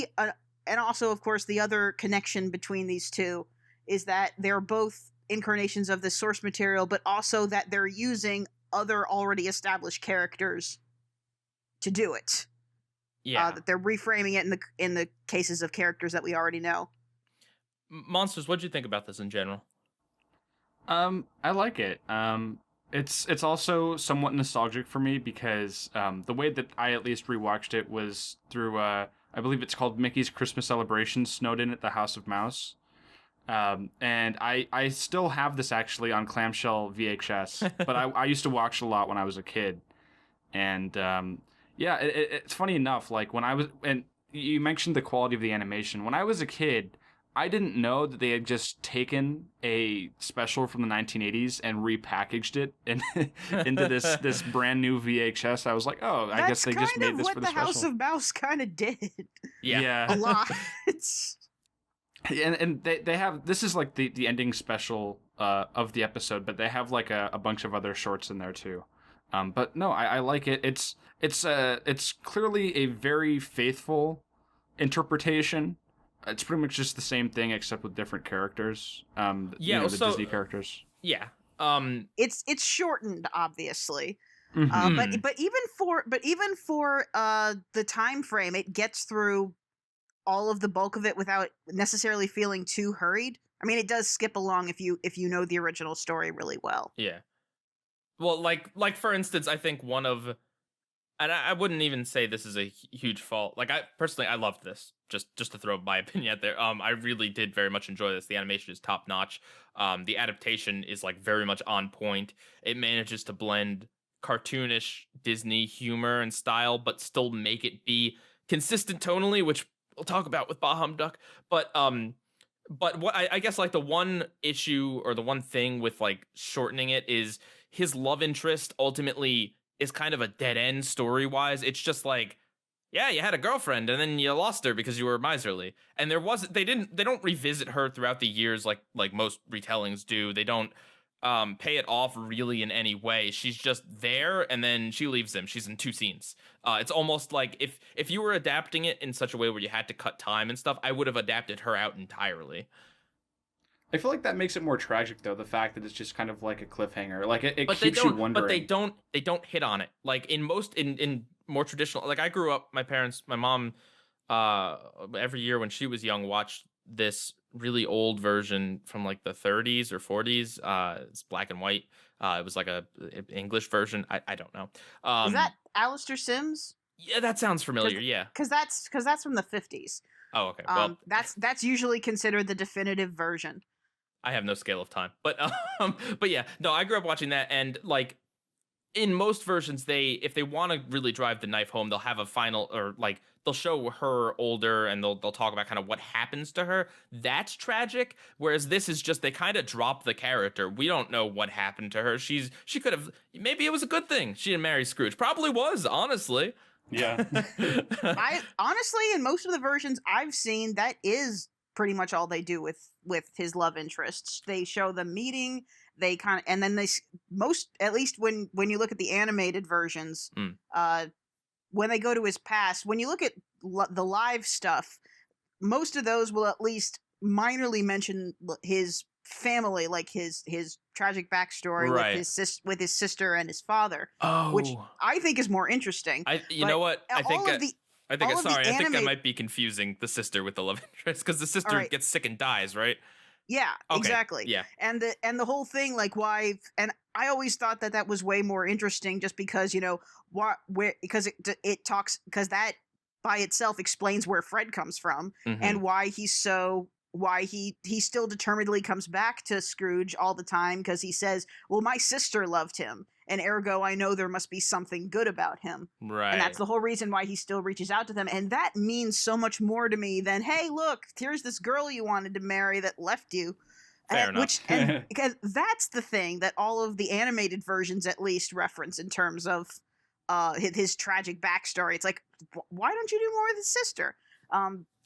and also, of course, the other connection between these two is that they're both incarnations of the source material, but also that they're using other already established characters to do it. Yeah. That they're reframing it in the cases of characters that we already know. Monsters, what'd you think about this in general? I like it. It's also somewhat nostalgic for me because the way that I at least rewatched it was through I believe it's called Mickey's Christmas Celebration, snowed in at the House of Mouse. And I still have this actually on clamshell VHS, but I used to watch a lot when I was a kid. And yeah, it's funny enough, like when I was, and you mentioned the quality of the animation. When I was a kid, I didn't know that they had just taken a special from the 1980s and repackaged it into this brand new VHS. I was like, oh, I guess they just made this for the special. That's kind of what the House of Mouse kind of did. Yeah. A lot. And they have, this is like the ending special of the episode, but they have like a bunch of other shorts in there too. But no, I like it. It's clearly a very faithful interpretation. It's pretty much just the same thing except with different characters. The Disney characters. Yeah. It's shortened, obviously. Mm-hmm. But even for the time frame, it gets through all of the bulk of it without necessarily feeling too hurried. I mean, it does skip along if you know the original story really well. Yeah. Well, like for instance, I think one of, and I wouldn't even say this is a huge fault. Like I personally loved this. Just to throw my opinion out there. I really did very much enjoy this. The animation is top notch. The adaptation is like very much on point. It manages to blend cartoonish Disney humor and style, but still make it be consistent tonally, which we'll talk about with Bah Humduck. But what I guess like the one issue or the one thing with like shortening it is his love interest ultimately is kind of a dead end story wise. It's just like, yeah, you had a girlfriend and then you lost her because you were miserly. And they don't revisit her throughout the years like most retellings do. They don't pay it off really in any way. She's just there and then she leaves him. She's in 2 scenes. It's almost like if you were adapting it in such a way where you had to cut time and stuff, I would have adapted her out entirely. I feel like that makes it more tragic, though, the fact that it's just kind of like a cliffhanger. Like it but keeps you wondering. But they don't hit on it. Like in more traditional, like I grew up, my mom, every year when she was young, watched this really old version from like the 30s or 40s. It's black and white. It was like a English version. I don't know. Is that Alistair Sims? Yeah, that sounds familiar. Yeah, because that's from the 50s. Oh, okay. Well, that's usually considered the definitive version. I have no scale of time, but yeah, no, I grew up watching that, and like in most versions, if they want to really drive the knife home, they'll have a final, or like they'll show her older and they'll talk about kind of what happens to her. That's tragic. Whereas this is just, they kind of drop the character. We don't know what happened to her. She could have, maybe it was a good thing she didn't marry Scrooge. Probably was, honestly. Yeah. I honestly, in most of the versions I've seen, that is pretty much all they do with his love interests. They show them meeting. They kind of, and then at least when you look at the animated versions, when they go to his past, when you look at the live stuff, most of those will at least minorly mention his family, like his tragic backstory with his sister and his father, which I think is more interesting. You know what? I think I might be confusing the sister with the love interest, because the sister gets sick and dies, right? Yeah, okay. Exactly. Yeah. And the whole thing, like, why, and I always thought that was way more interesting, just because, because it talks, because that by itself explains where Fred comes from, and why he still determinedly comes back to Scrooge all the time, because he says, well, my sister loved him, and ergo I know there must be something good about him. Right. And that's the whole reason why he still reaches out to them. And that means so much more to me than, hey, look, here's this girl you wanted to marry that left you. Fair enough. Because that's the thing that all of the animated versions at least reference in terms of his tragic backstory. It's like, why don't you do more with his sister?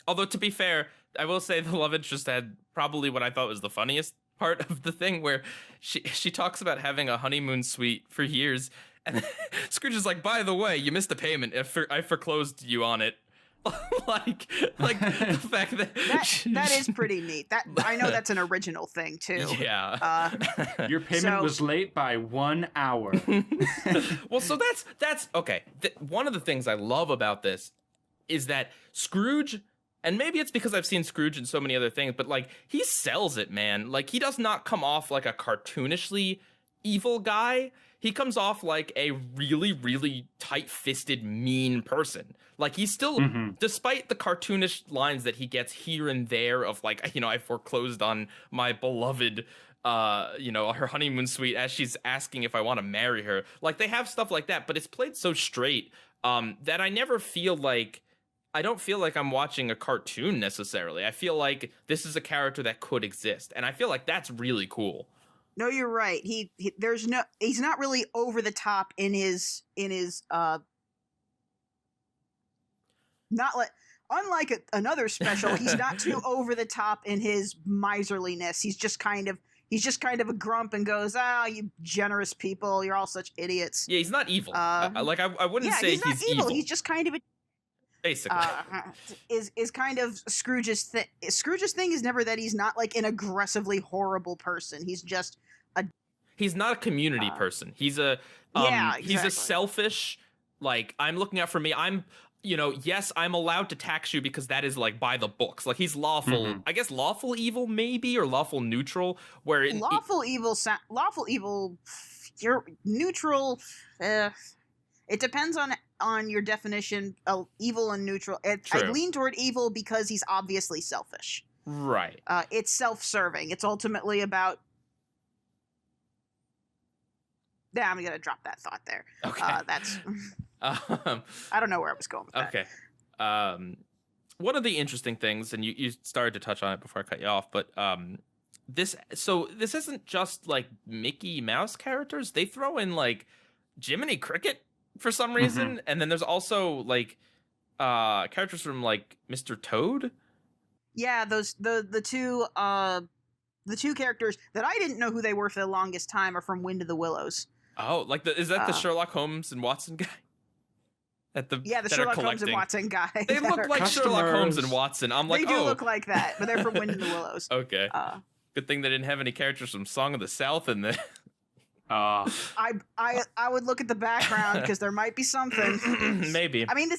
Although, to be fair, I will say the love interest had probably what I thought was the funniest part of the thing, where she talks about having a honeymoon suite for years, and Scrooge is like, by the way, you missed a payment. I foreclosed you on it. like the fact that is pretty neat. That I know that's an original thing too. Yeah. Your payment was late by 1 hour. Well, so that's okay. One of the things I love about this is that Scrooge, and maybe it's because I've seen Scrooge in so many other things, but like, he sells it, man. Like, he does not come off like a cartoonishly evil guy. He comes off like a really, really tight-fisted, mean person. Like, he's still, despite the cartoonish lines that he gets here and there of like, I foreclosed on my beloved, her honeymoon suite as she's asking if I want to marry her. Like, they have stuff like that, but it's played so straight that I never feel like, I don't feel like I'm watching a cartoon necessarily. I feel like this is a character that could exist, and I feel like that's really cool. No, you're right. He's not really over the top in his not like, unlike another special, he's not too over the top in his miserliness. He's just kind of a grump and goes, you generous people, you're all such idiots. Yeah, he's not evil. I wouldn't say he's not evil. He's just kind of basically is kind of Scrooge's thing. Scrooge's thing is never that he's not like an aggressively horrible person. He's just he's not a community person. He's a exactly. He's a selfish, like, I'm looking out for me. I'm yes, I'm allowed to tax you because that is like by the books. Like, he's lawful, I guess lawful evil maybe, or lawful neutral, where lawful evil, you're neutral. It depends on your definition of evil and neutral. I lean toward evil because he's obviously selfish. Right. It's self-serving. It's ultimately about. Yeah, I'm gonna drop that thought there. Okay. That's. I don't know where I was going with that. Okay. One of the interesting things, and you started to touch on it before I cut you off, but this isn't just like Mickey Mouse characters. They throw in like Jiminy Cricket for some reason, and then there's also like characters from like Mr. Toad. Yeah, the two characters that I didn't know who they were for the longest time are from Wind of the Willows. Oh, like is that the Sherlock Holmes and Watson guy? The Sherlock Holmes and Watson guy. They look like Sherlock Holmes and Watson. I'm like, they do look like that, but they're from Wind of the Willows. Okay. Good thing they didn't have any characters from Song of the South in there. I would look at the background because there might be something. Maybe. I mean,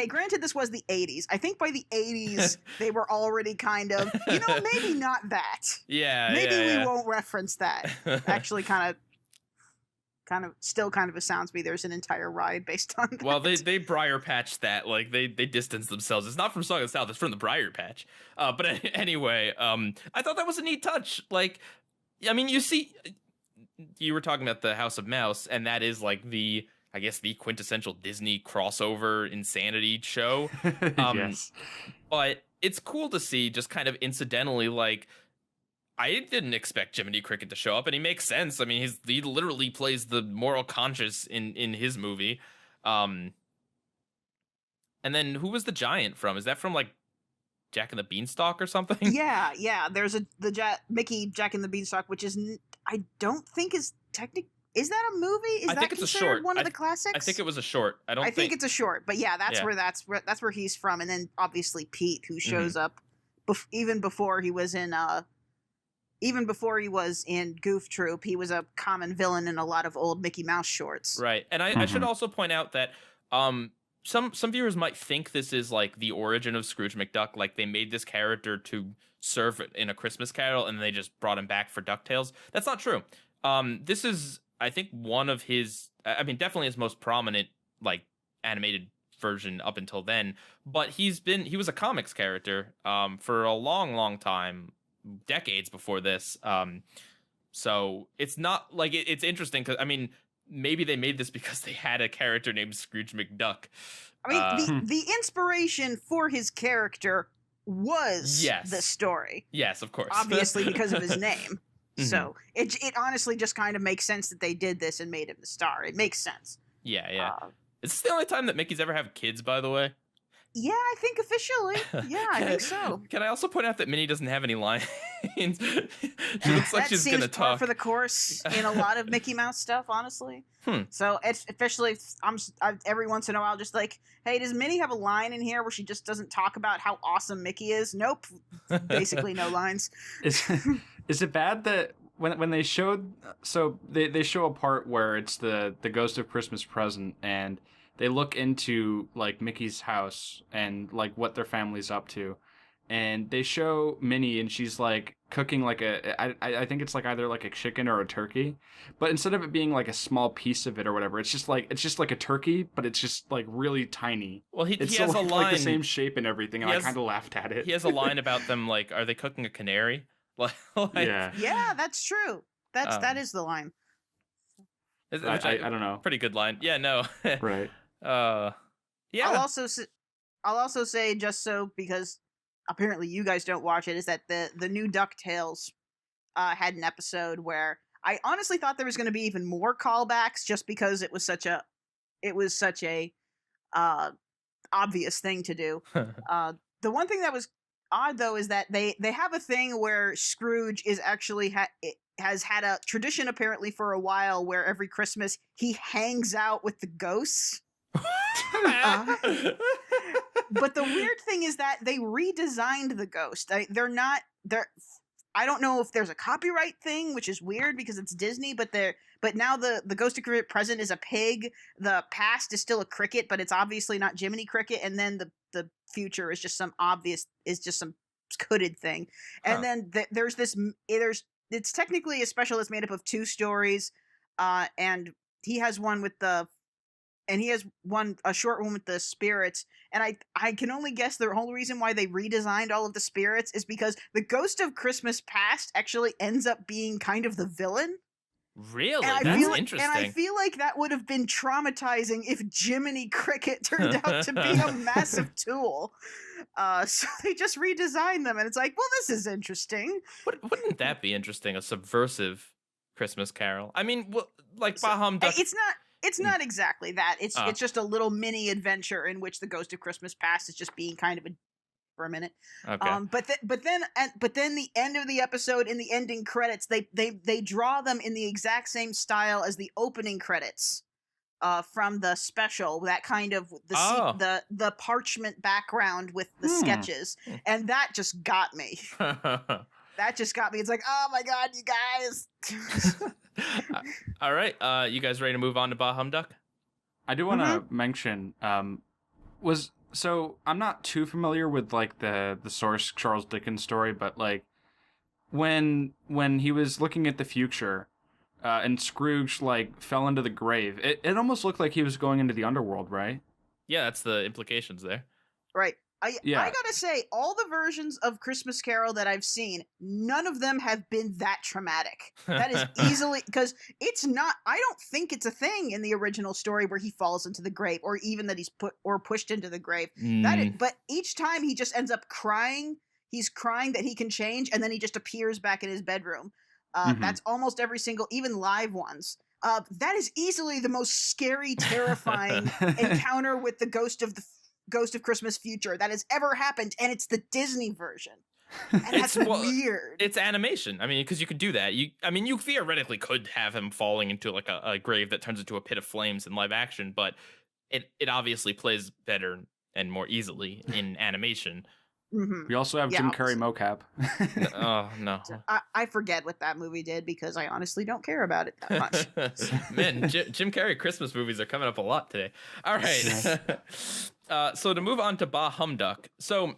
granted, this was the 80s. I think by the 80s, they were already kind of, maybe not that. Yeah, maybe we won't reference that. Actually, still sounds me there's an entire ride based on that. Well, they briar patched that. Like, they distanced themselves. It's not from Song of the South. It's from the Briar Patch. But anyway, I thought that was a neat touch. Like, I mean, you were talking about the House of Mouse, and that is like the quintessential Disney crossover insanity show. Yes. But it's cool to see just kind of incidentally, like, I didn't expect Jiminy Cricket to show up, and he makes sense. I mean, he literally plays the moral conscience in his movie. And then who was the giant from? Is that from like Jack and the Beanstalk or something. Yeah. There's Mickey Jack and the Beanstalk, which is I don't think is technically. Is that a movie? Is I that think it's a considered short. one of the classics? I think it was a short. I think it's a short, but yeah, that's where he's from, and then obviously Pete, who shows up even before he was in Goof Troop. He was a common villain in a lot of old Mickey Mouse shorts. Right, and I should also point out that some viewers might think this is like the origin of Scrooge McDuck, like they made this character to serve in A Christmas Carol, and they just brought him back for DuckTales. That's not true. This is, I think, one of his, I mean, definitely his most prominent, like, animated version up until then. But he was a comics character for a long time, decades before this. So it's not like it's interesting because, I mean, maybe they made this because they had a character named Scrooge McDuck. I mean, the inspiration for his character was the story. Yes, of course. Obviously, because of his name. So it honestly just kind of makes sense that they did this and made him the star. It makes sense. Yeah. Is this the only time that Mickey's ever have kids, by the way? Yeah, I think officially. Yeah, I think so. Can I also point out that Minnie doesn't have any lines? She looks like she's going to talk. Par for the course in a lot of Mickey Mouse stuff, honestly. So especially every once in a while, just like, hey, does Minnie have a line in here where she just doesn't talk about how awesome Mickey is? Nope. Basically no lines. Is it bad that when they showed, so they show a part where it's the Ghost of Christmas Present, and they look into like Mickey's house and like what their family's up to, and they show Minnie and she's like cooking like I think it's like either like a chicken or a turkey, but instead of it being like a small piece of it or whatever, it's just like a turkey, but it's just like really tiny. Well, he it's has a line, like the same shape and everything, and I kind of laughed at it. He has a line about them like, are they cooking a canary? Yeah, that's true. That is the line. I don't know. Pretty good line. Yeah, no. Right. Yeah. I'll also say, just so, because apparently you guys don't watch it, is that the new DuckTales had an episode where I honestly thought there was going to be even more callbacks, just because it was such a obvious thing to do. The one thing that was odd, though, is that they have a thing where Scrooge is actually has had a tradition apparently for a while where every Christmas he hangs out with the ghosts. But the weird thing is that they redesigned the ghost. I don't know if there's a copyright thing, which is weird because it's Disney, but now the Ghost of Christmas Present is a pig. The past is still a cricket, but it's obviously not Jiminy Cricket, and then the future is just some hooded thing. And then it's technically a special that's made up of 2 stories, and he has a short one with the spirits, and I can only guess the whole reason why they redesigned all of the spirits is because the Ghost of Christmas Past actually ends up being kind of the villain. Really? That's interesting. And I feel like that would have been traumatizing if Jiminy Cricket turned out to be a massive tool. So they just redesigned them, and it's like, well, this is interesting. Wouldn't that be interesting? A subversive Christmas Carol? I mean, like Bah Humduck. It's not exactly that. It's just a little mini adventure in which the Ghost of Christmas Past is just being kind of for a minute. Okay. But then the end of the episode, in the ending credits, they draw them in the exact same style as the opening credits from the special. That kind of the parchment background with the sketches, and that just got me. That just got me. It's like, oh my god, you guys. All right, you guys ready to move on to Bah Humduck? I do want to mention, so I'm not too familiar with like the source Charles Dickens story, but like when he was looking at the future, and Scrooge like fell into the grave, it almost looked like he was going into the underworld, right? Yeah, that's the implications there. Right. I gotta say, all the versions of Christmas Carol that I've seen, none of them have been that traumatic. That is easily, because it's not, I don't think it's a thing in the original story where he falls into the grave, or even that he's pushed into the grave. But each time he just ends up crying. He's crying that he can change, and then he just appears back in his bedroom. That's almost every single, even live ones. That is easily the most scary, terrifying encounter with the ghost of Ghost of Christmas Future that has ever happened, and it's the Disney version. And that's weird. It's animation. I mean, because you could do that. You theoretically could have him falling into like a grave that turns into a pit of flames in live action, but it obviously plays better and more easily in animation. Mm-hmm. We also have Jim Carrey mocap. Oh, no. I forget what that movie did because I honestly don't care about it that much. Man, Jim Carrey Christmas movies are coming up a lot today. All right. So to move on to Bah Humduck. So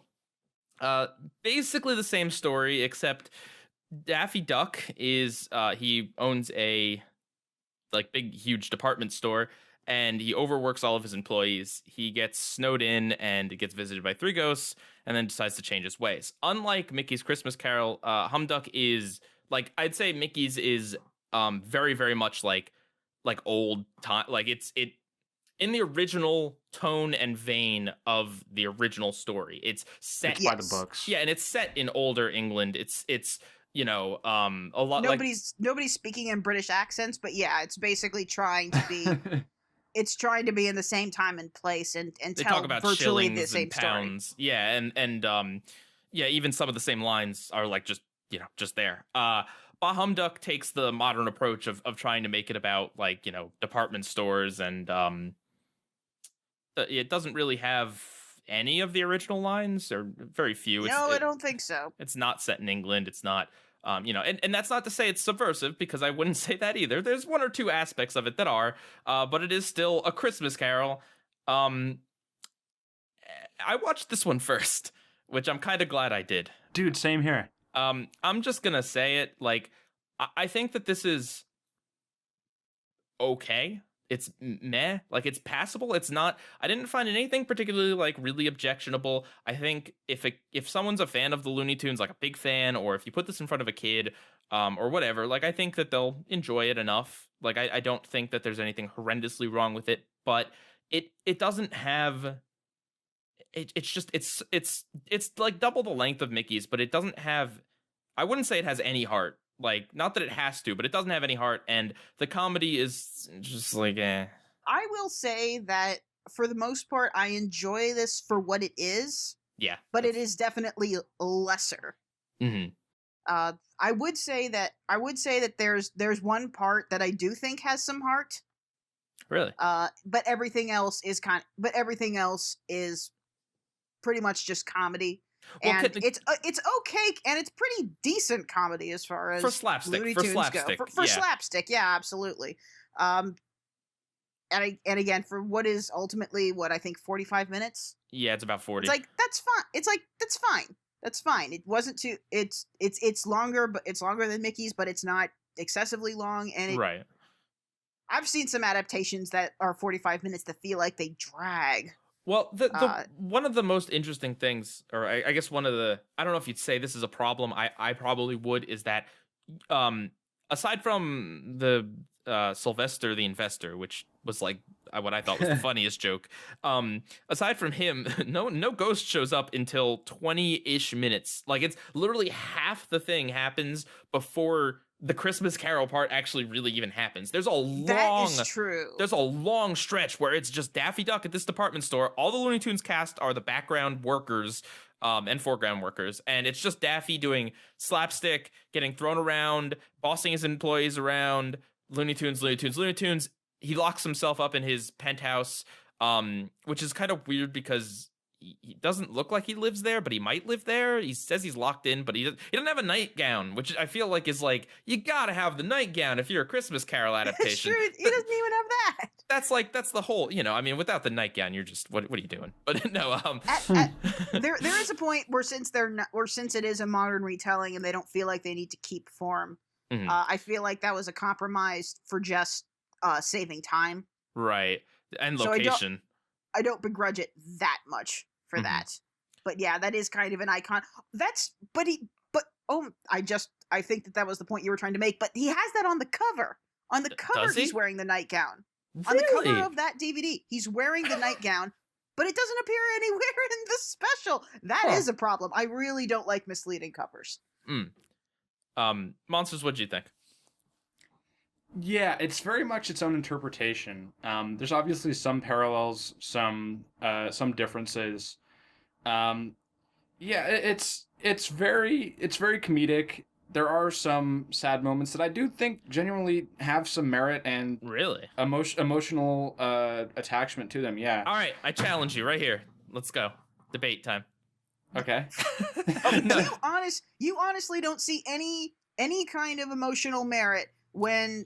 basically the same story, except Daffy Duck is he owns a like big, huge department store, and he overworks all of his employees. He gets snowed in and gets visited by 3 ghosts, and then decides to change his ways. Unlike Mickey's Christmas Carol, Humduck is like, I'd say Mickey's is very, very much like old time. Like it in the original tone and vein of the original story. It's set by the books. Yeah, and it's set in older England. It's you know, a lot. Nobody's speaking in British accents, but yeah, it's basically trying to be. It's trying to be in the same time and place and they tell talk about virtually the shillings same and pounds. story. Yeah, and yeah, even some of the same lines are like just there. Bah Humduck takes the modern approach of trying to make it about like, you know, department stores, and it doesn't really have any of the original lines, or very few. I don't think so. It's not set in England. It's not, you know, and that's not to say it's subversive, because I wouldn't say that either. There's 1 or 2 aspects of it that are, but it is still a Christmas Carol. I watched this one first, which I'm kind of glad I did. Dude, same here. I'm just gonna say it, like, I think that this is okay. It's meh, like it's passable. It's not, I didn't find anything particularly like really objectionable. I think if someone's a fan of the Looney Tunes, like a big fan, or if you put this in front of a kid, or whatever, like I think that they'll enjoy it enough. Like I don't think that there's anything horrendously wrong with it, but it doesn't have, it's just, it's like double the length of Mickey's, but it doesn't have, I wouldn't say it has any heart. Like, not that it has to, but it doesn't have any heart, and the comedy is just like, eh. I will say that for the most part, I enjoy this for what it is. Yeah. But it is definitely lesser. Mm-hmm. I would say that there's one part that I do think has some heart. Really? But everything else is pretty much just comedy. Well, and it's okay, and it's pretty decent comedy as far as for slapstick. Looney For Tunes slapstick, go. For slapstick, yeah, absolutely. And again, for what is ultimately what I think 45 minutes. Yeah, it's about 40. It's like that's fine. That's fine. That's fine. It wasn't too. It's longer, but it's longer than Mickey's, but it's not excessively long. And right. I've seen some adaptations that are 45 minutes that feel like they drag. Well, the one of the most interesting things, or I guess one of the, I don't know if you'd say this is a problem, I probably would, is that aside from the Sylvester the Investor, which was like what I thought was the funniest joke, aside from him, no ghost shows up until 20-ish minutes. Like, it's literally half the thing happens before the Christmas Carol part actually really even happens. That is true. There's a long stretch where it's just Daffy Duck at this department store. All the Looney Tunes cast are the background workers and foreground workers, and it's just Daffy doing slapstick, getting thrown around, bossing his employees around. Looney Tunes. He locks himself up in his penthouse, which is kind of weird because he doesn't look like he lives there, but he might live there. He says he's locked in, but he doesn't have a nightgown, which I feel like is like, you gotta have the nightgown if you're a Christmas Carol adaptation. Sure, he doesn't even have that. That's the whole, you know, I mean, without the nightgown, you're just, what are you doing? But no, there is a point where since it is a modern retelling and they don't feel like they need to keep form, mm-hmm. I feel like that was a compromise for just saving time. Right. And location. I don't begrudge it that much for mm-hmm. that. But yeah, that is kind of an icon. I think that was the point you were trying to make, but he has that on the cover. On the cover, he's wearing the nightgown. Really? On the cover of that DVD, he's wearing the nightgown, but it doesn't appear anywhere in the special. That is a problem. I really don't like misleading covers. Monsters, what'd you think? Yeah, it's very much its own interpretation. There's obviously some parallels, some differences. Um, yeah, it's very comedic. There are some sad moments that I do think genuinely have some merit and Really? emotional attachment to them. Yeah. All right, I challenge you right here. Let's go. Debate time. Okay. No. You honestly don't see any kind of emotional merit when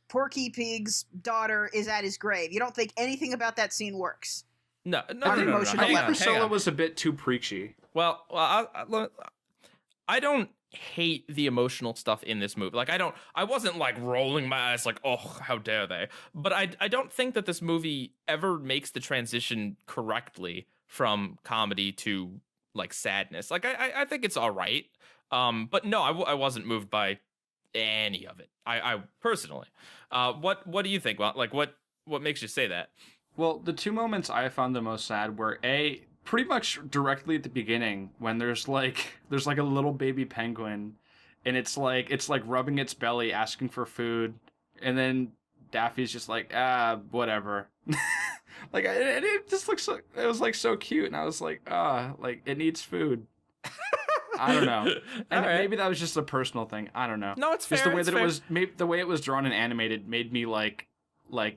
Porky Pig's daughter is at his grave. You don't think anything about that scene works. No. On an emotional Hang level. on, hang Priscilla on. was a bit too preachy. Well, I don't hate the emotional stuff in this movie. Like, I wasn't like rolling my eyes like, oh, how dare they? But I don't think that this movie ever makes the transition correctly from comedy to like sadness. Like, I think it's all right. But no, I wasn't moved by any of it. I personally. What do you think? Well, like, what makes you say that? Well, the two moments I found the most sad were pretty much directly at the beginning when there's like a little baby penguin, and it's like rubbing its belly asking for food, and then Daffy's just like, whatever. Like it just looks like it was like so cute, and I was like, like it needs food. I don't know. And All right. maybe that was just a personal thing. I don't know. No, it's fair. Just the way it's that fair. it was, the way it was drawn and animated made me like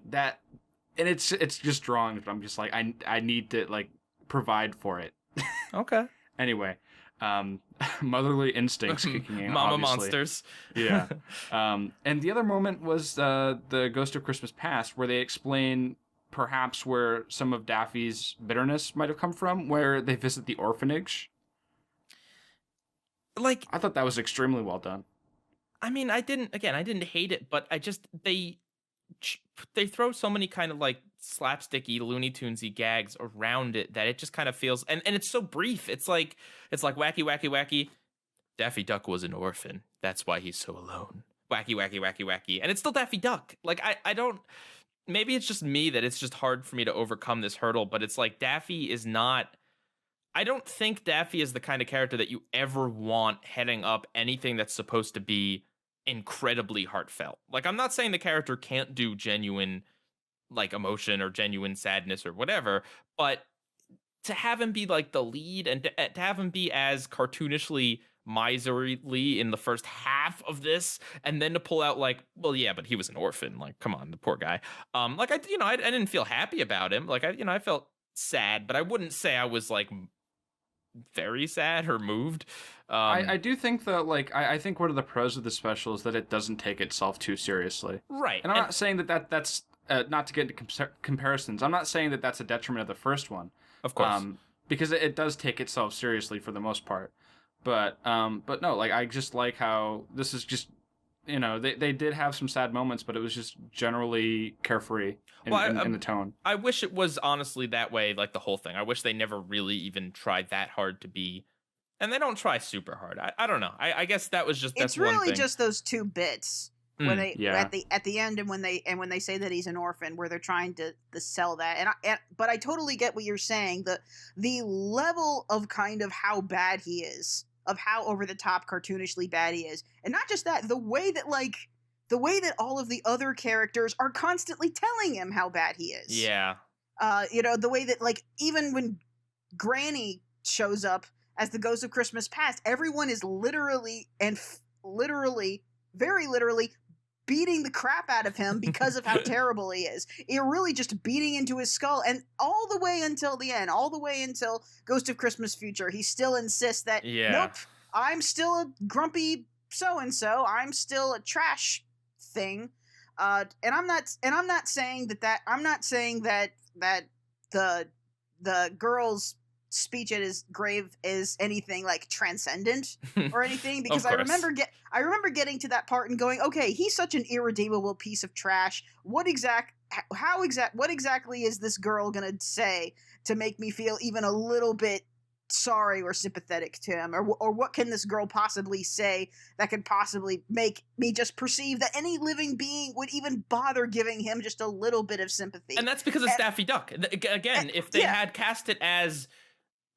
that, and it's just drawing. But I'm just like I need to like provide for it. Okay. Anyway, motherly instincts kicking in. Mama obviously. monsters. Yeah. And the other moment was the Ghost of Christmas Past, where they explain perhaps where some of Daffy's bitterness might have come from, where they visit the orphanage. Like, I thought that was extremely well done. I mean, I didn't hate it, but I just they throw so many kind of like slapsticky Looney Tunesy gags around it that it just kind of feels, and it's so brief. It's like wacky. Daffy Duck was an orphan. That's why he's so alone. Wacky. And it's still Daffy Duck. Like, I don't, maybe it's just me that it's just hard for me to overcome this hurdle, but it's like Daffy is not, I don't think Daffy is the kind of character that you ever want heading up anything that's supposed to be incredibly heartfelt. Like, I'm not saying the character can't do genuine like emotion or genuine sadness or whatever, but to have him be like the lead and to have him be as cartoonishly miserly in the first half of this, and then to pull out like, well, yeah, but he was an orphan. Like, come on, the poor guy. Like I didn't feel happy about him. Like I felt sad, but I wouldn't say I was like very sad or moved. I do think that, like, I think one of the pros of the special is that it doesn't take itself too seriously. Right. And I'm not saying that's not to get into comparisons. I'm not saying that that's a detriment of the first one. Of course. Because it does take itself seriously for the most part. But no, like, I just like how this is just, you know, they did have some sad moments, but it was just generally carefree in the tone. I wish it was honestly that way, like the whole thing. I wish they never really even tried that hard to be, and they don't try super hard. I don't know. I guess that was just, that's it's really one thing. just those two bits when they yeah. at the end and when they say that he's an orphan, where they're trying to sell that. But I totally get what you're saying. The level of kind of how bad he is, of how over the top cartoonishly bad he is, and not just that, the way that all of the other characters are constantly telling him how bad he is. Yeah. You know, the way that, like, even when Granny shows up as the Ghost of Christmas Past, everyone is literally very literally beating the crap out of him because of how terrible he is. You're really just beating into his skull, and all the way until the end, all the way until Ghost of Christmas Future, he still insists that, nope, I'm still a grumpy so-and-so, I'm still a trash thing. And I'm not saying that the girl's speech at his grave is anything like transcendent or anything, because I remember getting to that part and going, okay, he's such an irredeemable piece of trash. What exactly is this girl gonna say to make me feel even a little bit sorry or sympathetic to him, or what can this girl possibly say that could possibly make me just perceive that any living being would even bother giving him just a little bit of sympathy? And that's because it's Daffy Duck. Again, if they had cast it as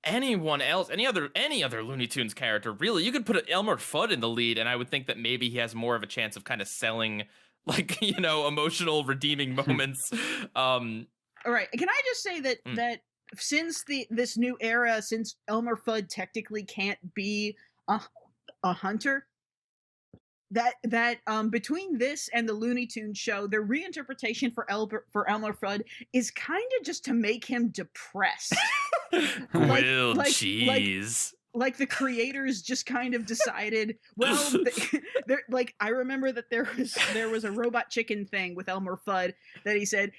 anyone else, any other Looney Tunes character, really, you could put Elmer Fudd in the lead, and I would think that maybe he has more of a chance of kind of selling like, you know, emotional redeeming moments. All right. Can I just say that that since this new era, since Elmer Fudd technically can't be a hunter, that between this and the Looney Tunes show, their reinterpretation for Elmer Fudd is kind of just to make him depressed. Grilled cheese. Like the creators just kind of decided, well, like I remember that there was a Robot Chicken thing with Elmer Fudd that he said,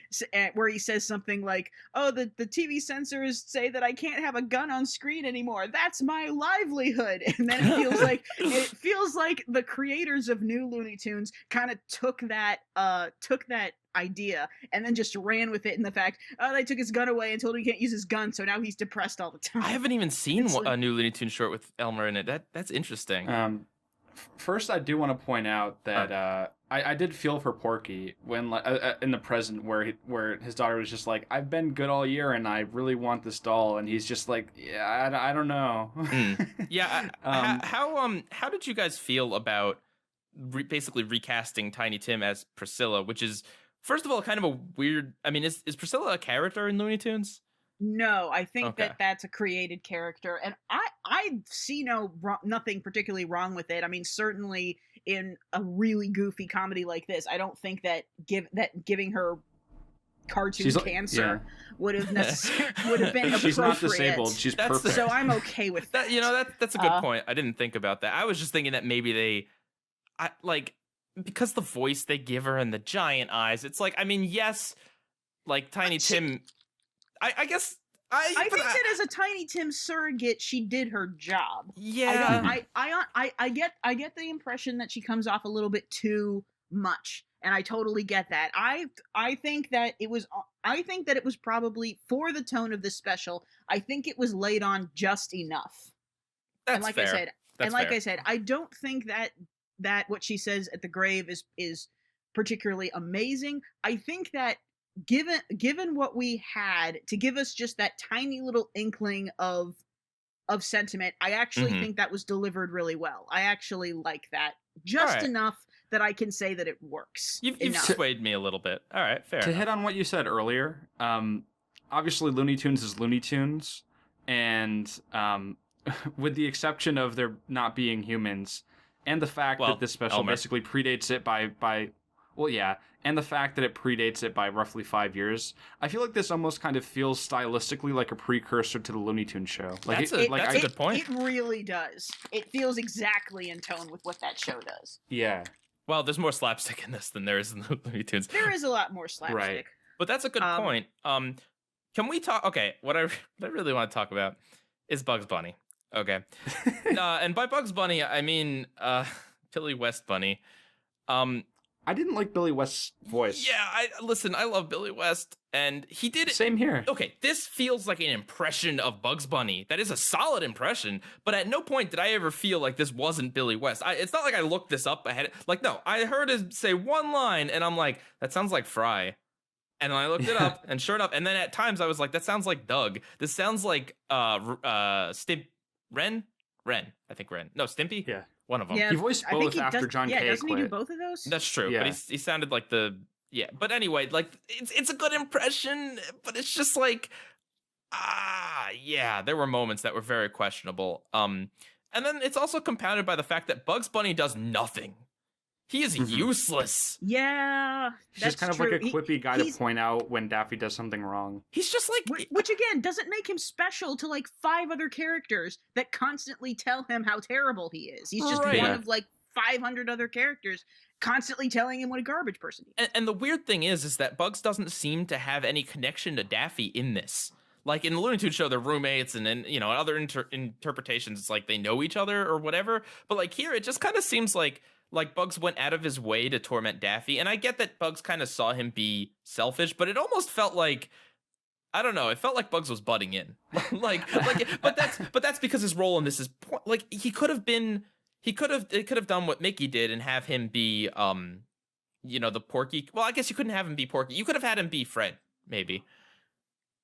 where he says something like, "Oh, the TV censors say that I can't have a gun on screen anymore. That's my livelihood." And then it feels like the creators of New Looney Tunes kind of took that idea and then just ran with it in the fact, oh, they took his gun away and told him he can't use his gun, so now he's depressed all the time. I haven't even seen a New Looney Tunes short with Elmer in it. That's interesting. First, I do want to point out that I did feel for Porky when in the present where his daughter was just like, I've been good all year and I really want this doll, and he's just like, yeah, I don't know. Yeah. How did you guys feel about basically recasting Tiny Tim as Priscilla, which is, first of all, kind of a weird... I mean, is Priscilla a character in Looney Tunes? No, I think that's a created character, and I see nothing particularly wrong with it. I mean, certainly in a really goofy comedy like this, I don't think that giving her cartoon cancer would have been appropriate. She's not disabled. She's perfect. So I'm okay with that. You know, that's a good point. I didn't think about that. I was just thinking that maybe because the voice they give her and the giant eyes, it's like, I mean, yes, like Tiny Tim... I guess I think that as a Tiny Tim surrogate, she did her job. Yeah, I get the impression that she comes off a little bit too much, and I totally get that. I think that it was probably, for the tone of this special, I think it was laid on just enough. That's fair. I said, I don't think that what she says at the grave is particularly amazing. I think that given what we had, to give us just that tiny little inkling of sentiment, I actually think that was delivered really well. I actually like that just enough that I can say that it works. You've swayed me a little bit. All right, fair. To hit on what you said earlier, obviously Looney Tunes is Looney Tunes, and with the exception of there not being humans, and the fact that this special basically predates it by and the fact that it predates it by roughly 5 years, I feel like this almost kind of feels stylistically like a precursor to the Looney Tunes show. Like that's a good point. It really does. It feels exactly in tone with what that show does. Yeah. Well, there's more slapstick in this than there is in the Looney Tunes. There is a lot more slapstick. Right. But that's a good point. Can we talk? Okay, what I really want to talk about is Bugs Bunny. Okay. And by Bugs Bunny, I mean Billy West Bunny. I didn't like Billy West's voice. Yeah, I love Billy West, and he did it. Same here. Okay, this feels like an impression of Bugs Bunny. That is a solid impression, but at no point did I ever feel like this wasn't Billy West. It's not like I looked this up ahead. Like, no, I heard him say one line, and I'm like, that sounds like Fry. And then I looked it up, and sure enough, and then at times I was like, that sounds like Doug. This sounds like Ren, I think Ren. No, Stimpy? Yeah. One of them. Yeah, he voiced both after John K. quit. Doesn't he do both of those? That's true. Yeah. But he sounded like but anyway, like it's a good impression, but it's just like there were moments that were very questionable. And then it's also compounded by the fact that Bugs Bunny does nothing. He is useless. Yeah, he's just kind of like a quippy guy to point out when Daffy does something wrong. He's just like... Which again, doesn't make him special to like 5 other characters that constantly tell him how terrible he is. He's just one of like 500 other characters constantly telling him what a garbage person he is. And the weird thing is that Bugs doesn't seem to have any connection to Daffy in this. Like in the Looney Tunes show, they're roommates, and then, you know, other interpretations, it's like they know each other or whatever. But like here, it just kind of seems like Bugs went out of his way to torment Daffy. And I get that Bugs kind of saw him be selfish, but it almost felt like, I don't know, it felt like Bugs was butting in. but that's because his role in this is like it could have done what Mickey did and have him be the Porky. Well, I guess you couldn't have him be Porky. You could have had him be Fred, maybe.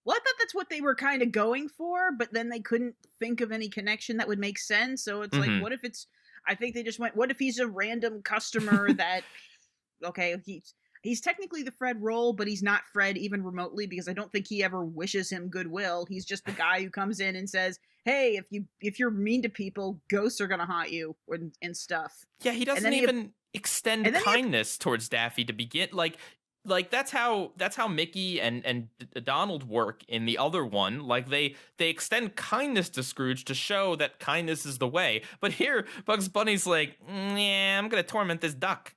Well, I thought that's what they were kind of going for, but then they couldn't think of any connection that would make sense. So it's like, what if it's... I think they just went, what if he's a random customer that okay, he's technically the Fred role, but he's not Fred even remotely, because I don't think he ever wishes him goodwill. He's just the guy who comes in and says, "Hey, if you're mean to people, ghosts are gonna haunt you," and stuff. Yeah, he doesn't even extend kindness towards Daffy to begin. Like that's how Mickey and Donald work in the other one. Like they extend kindness to Scrooge to show that kindness is the way. But here, Bugs Bunny's like, yeah, I'm gonna torment this duck.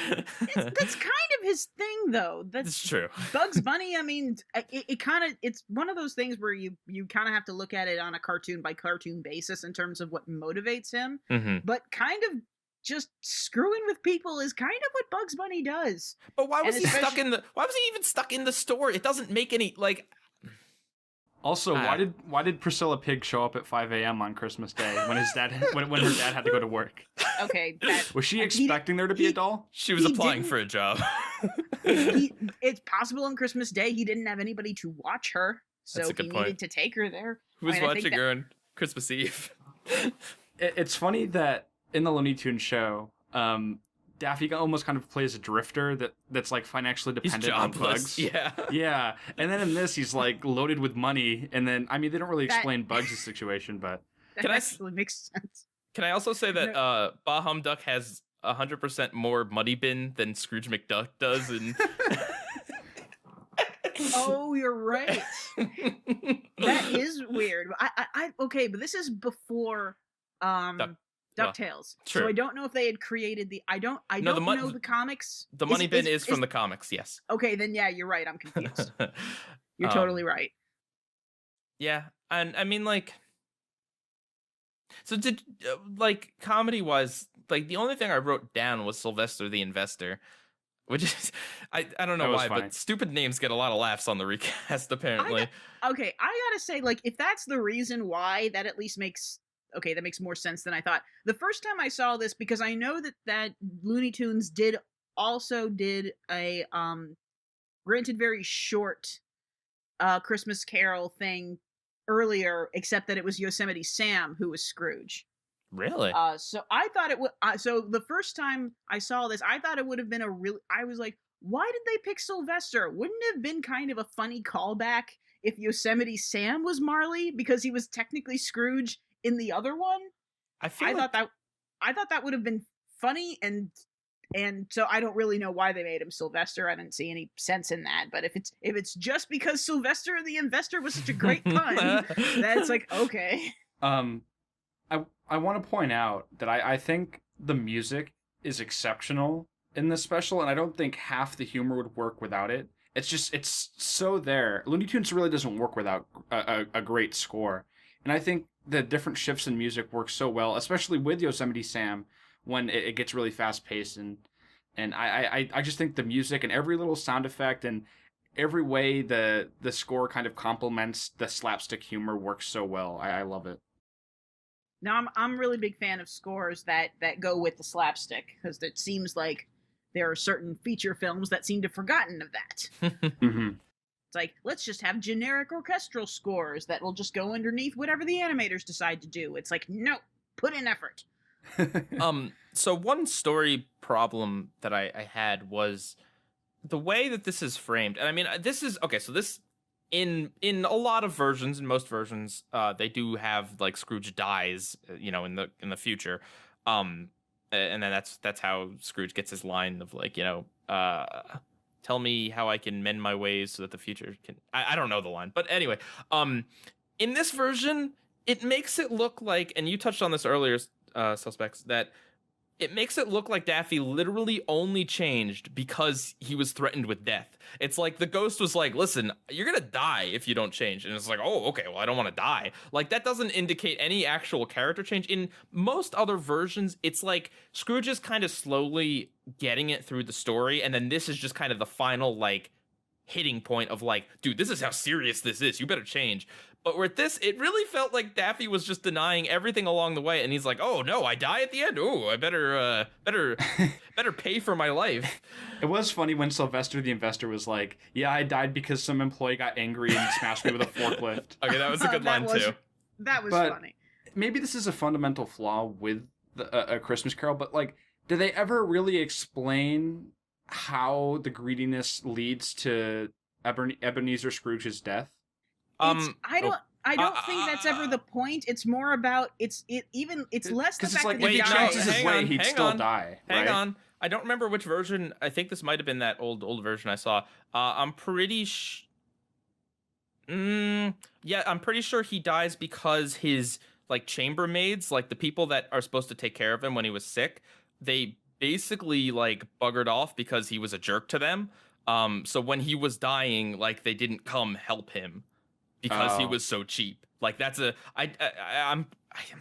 That's kind of his thing, though. That's true. Bugs Bunny, I mean, it's one of those things where you kind of have to look at it on a cartoon by cartoon basis in terms of what motivates him. Mm-hmm. But kind of just screwing with people is kind of what Bugs Bunny does. But why was he even stuck in the store? It doesn't make any, like... Also, why did Priscilla Pig show up at 5 a.m. on Christmas Day when his dad when her dad had to go to work? Okay, was she expecting there to be a doll? She was applying for a job. It's possible on Christmas Day he didn't have anybody to watch her, so he needed to take her there. Who was watching her on Christmas Eve? It's funny that in the Looney Tunes show, Daffy almost kind of plays a drifter that's like financially dependent on Bugs. Yeah. And then in this, he's like loaded with money. And then, I mean, they don't really explain Bugs' situation, but that actually makes sense. Can I also say that Bah Humduck has 100% more money bin than Scrooge McDuck does? And oh, you're right. That is weird. Okay, but this is before DuckTales. So I don't know if they had created the. I don't know the comics. The money bin is from the comics. Yes. Okay, then yeah, you're right. I'm confused. You're totally right. Yeah, and I mean, like, so did like comedy wise, like the only thing I wrote down was Sylvester the Investor, which is I don't know why, but stupid names get a lot of laughs on the recast apparently. I gotta say, like, if that's the reason why, that at least makes. Okay, that makes more sense than I thought. The first time I saw this, because I know that Looney Tunes did a granted very short Christmas Carol thing earlier, except that it was Yosemite Sam who was Scrooge. Really? So I thought it would. So the first time I saw this, I thought it would have been I was like, why did they pick Sylvester? Wouldn't it have been kind of a funny callback if Yosemite Sam was Marley, because he was technically Scrooge in the other one? I thought that would have been funny, and so I don't really know why they made him Sylvester. I didn't see any sense in that. But if it's just because Sylvester the Investor was such a great pun, that's like, okay. I want to point out that I think the music is exceptional in this special, and I don't think half the humor would work without it. It's so there. Looney Tunes really doesn't work without a great score, and I think the different shifts in music work so well, especially with Yosemite Sam when it gets really fast paced, and I just think the music and every little sound effect and every way the score kind of complements the slapstick humor works so well. I love it. Now I'm a really big fan of scores that go with the slapstick, because it seems like there are certain feature films that seem to have forgotten of that. Mm-hmm. It's like, let's just have generic orchestral scores that will just go underneath whatever the animators decide to do. It's like, no, put in effort. So one story problem that I had was the way that this is framed. And I mean, this is okay. So this in a lot of versions, in most versions, they do have like Scrooge dies, in the future. And then that's how Scrooge gets his line of like, tell me how I can mend my ways so that the future can... I don't know the line. But anyway, in this version, it makes it look like, and you touched on this earlier, CellSpex, that it makes it look like Daffy literally only changed because he was threatened with death. It's like the ghost was like, listen, you're going to die if you don't change. And it's like, oh, okay, well, I don't want to die. Like, that doesn't indicate any actual character change. In most other versions, it's like Scrooge is kind of slowly getting it through the story. And then this is just kind of the final, like, hitting point of like, dude, this is how serious this is. You better change. But with this, it really felt like Daffy was just denying everything along the way, and he's like, "Oh no, I die at the end. Oh, I better pay for my life." It was funny when Sylvester the Investor was like, "Yeah, I died because some employee got angry and smashed me with a forklift." Okay, that was a good line too. That was funny. Maybe this is a fundamental flaw with a Christmas Carol, but like Do they ever really explain how the greediness leads to Ebenezer Scrooge's death? I don't think that's ever the point. It's more about it's less the Because it's fact like that if he he changes dies. his way, he'd still die. Hang right? on. I don't remember which version. I think this might have been that old version I saw. I'm pretty yeah, I'm pretty sure he dies because his like chambermaids, like the people that are supposed to take care of him when he was sick, they basically like buggered off because he was a jerk to them. So when he was dying, like they didn't come help him because he was so cheap. Like that's I'm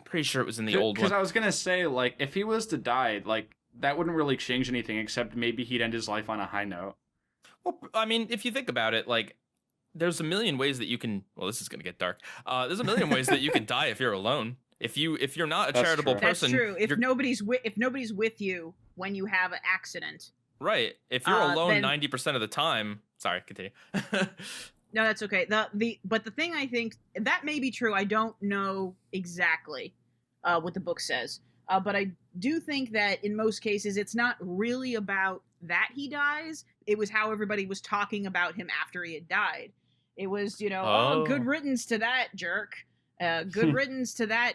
pretty sure it was in the old one. Because I was gonna say, like, if he was to die, like that wouldn't really change anything except maybe he'd end his life on a high note. Well, I mean, if you think about it, like there's a million ways that you can. Well, this is gonna get dark. There's a million ways that you can die if you're alone. If you're not a charitable person, that's true. If nobody's with you when you have an accident, right? If you're alone then 90% of the time, sorry, continue. No, that's okay. But the thing I think that may be true. I don't know exactly what the book says, but I do think that in most cases it's not really about that he dies. It was how everybody was talking about him after he had died. It was, oh, good riddance to that jerk. Good riddance to that.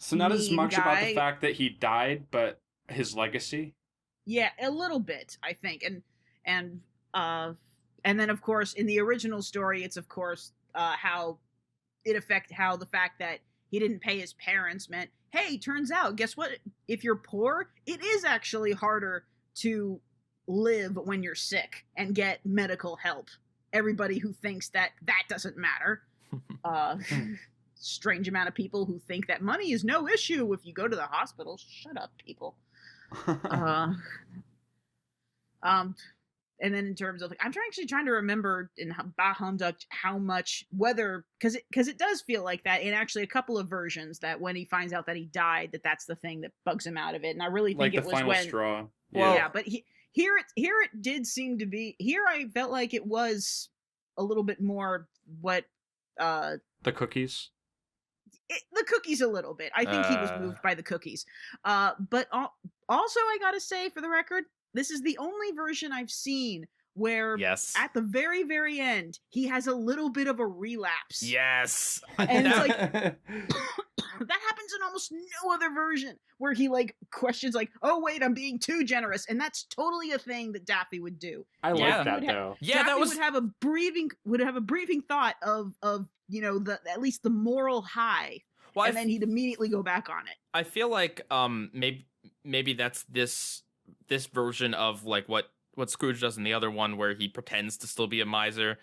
So not as much guy. about the fact that he died, but his legacy. Yeah, a little bit, I think, and then of course in the original story, it's of course how the fact that he didn't pay his parents meant, hey, turns out, guess what? If you're poor, it is actually harder to live when you're sick and get medical help. Everybody who thinks that doesn't matter. Strange amount of people who think that money is no issue if you go to the hospital. Shut up, people. And then in terms of, I'm actually trying to remember in Bah Humduck how much, whether, because it does feel like that in actually a couple of versions, that when he finds out that he died, that's the thing that bugs him out of it. And I really think it was when straw. Well, yeah, but here it did seem to be. Here I felt like it was a little bit more what the cookies. The cookies a little bit. I think he was moved by the cookies. But also I gotta say, for the record, this is the only version I've seen where at the very, very end, he has a little bit of a relapse. Yes. And it's like, that happens in almost no other version, where he like questions like, oh wait, I'm being too generous. And that's totally a thing that Daffy would do. I like that though. Yeah, Daffy that was... would have a briefing thought of at least the moral high. Well, and then he'd immediately go back on it. I feel like maybe that's this version of like what Scrooge does in the other one, where he pretends to still be a miser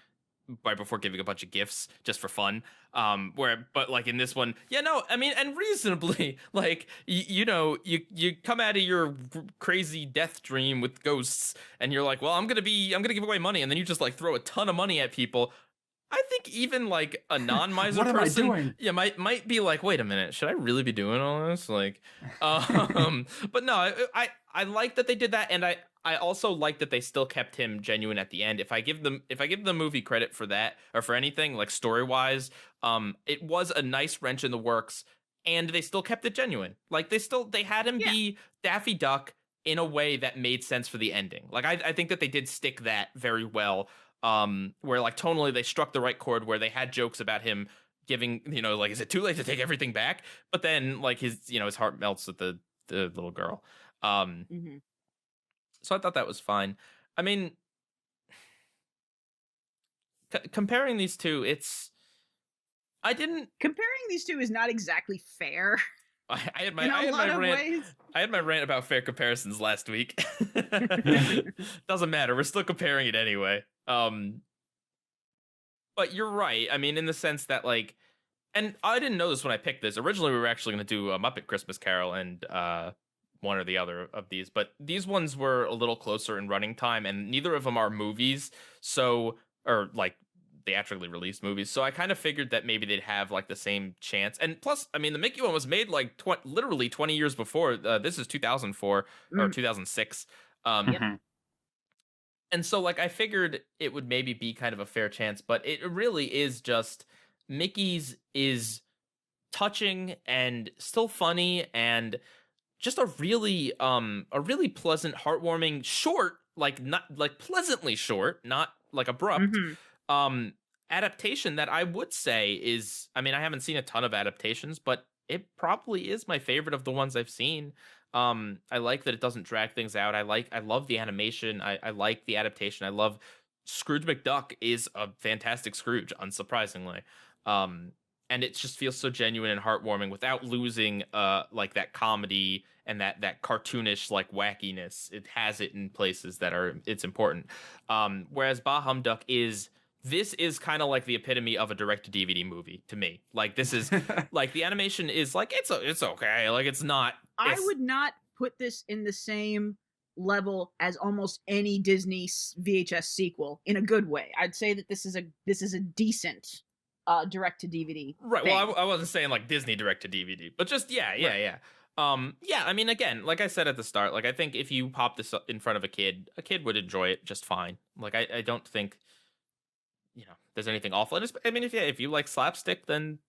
right before giving a bunch of gifts just for fun. But like in this one, I mean, and reasonably, like you come out of your crazy death dream with ghosts, and you're like, well, I'm gonna give away money, and then you just like throw a ton of money at people. I think even like a non-miser person, am I doing? Yeah, might be like, wait a minute, should I really be doing all this? Like, but no, I like that they did that, and I also like that they still kept him genuine at the end. If I give the movie credit for that, or for anything like story wise, it was a nice wrench in the works, and they still kept it genuine. Like they had him be Daffy Duck in a way that made sense for the ending. Like I think that they did stick that very well. Where like tonally they struck the right chord, where they had jokes about him giving, like, is it too late to take everything back? But then like his heart melts at the little girl. So I thought that was fine. I mean, comparing these two, comparing these two is not exactly fair. I had my rant about fair comparisons last week. Doesn't matter. We're still comparing it anyway. But you're right. I mean, in the sense that like, and I didn't know this when I picked this. Originally, we were actually going to do a Muppet Christmas Carol and one or the other of these, but these ones were a little closer in running time, and neither of them are movies, or like theatrically released movies. So I kind of figured that maybe they'd have like the same chance. And plus, I mean, the Mickey one was made like literally 20 years before. This is 2004 or 2006. And so like I figured it would maybe be kind of a fair chance, but it really is just Mickey's is touching and still funny and just a really pleasant, heartwarming, short, like not like pleasantly short, not like abrupt, adaptation that I would say is, I mean, I haven't seen a ton of adaptations, but it probably is my favorite of the ones I've seen. I like that it doesn't drag things out. I love the animation. I like the adaptation. I love Scrooge McDuck is a fantastic Scrooge, unsurprisingly. And it just feels so genuine and heartwarming without losing like that comedy and that cartoonish like wackiness. It has it in places that it's important. Whereas Bah Humduck this is kind of like the epitome of a direct-to-DVD movie to me. Like, this is like the animation is like it's okay. Like, it's not. I would not put this in the same level as almost any Disney VHS sequel in a good way. I'd say that this is a decent direct-to-DVD. Right. thing. Well, I wasn't saying like Disney direct-to-DVD, but just yeah. Yeah, I mean, again, like I said at the start, like I think if you pop this in front of a kid would enjoy it just fine. Like I don't think there's anything awful. I mean, if you like slapstick, then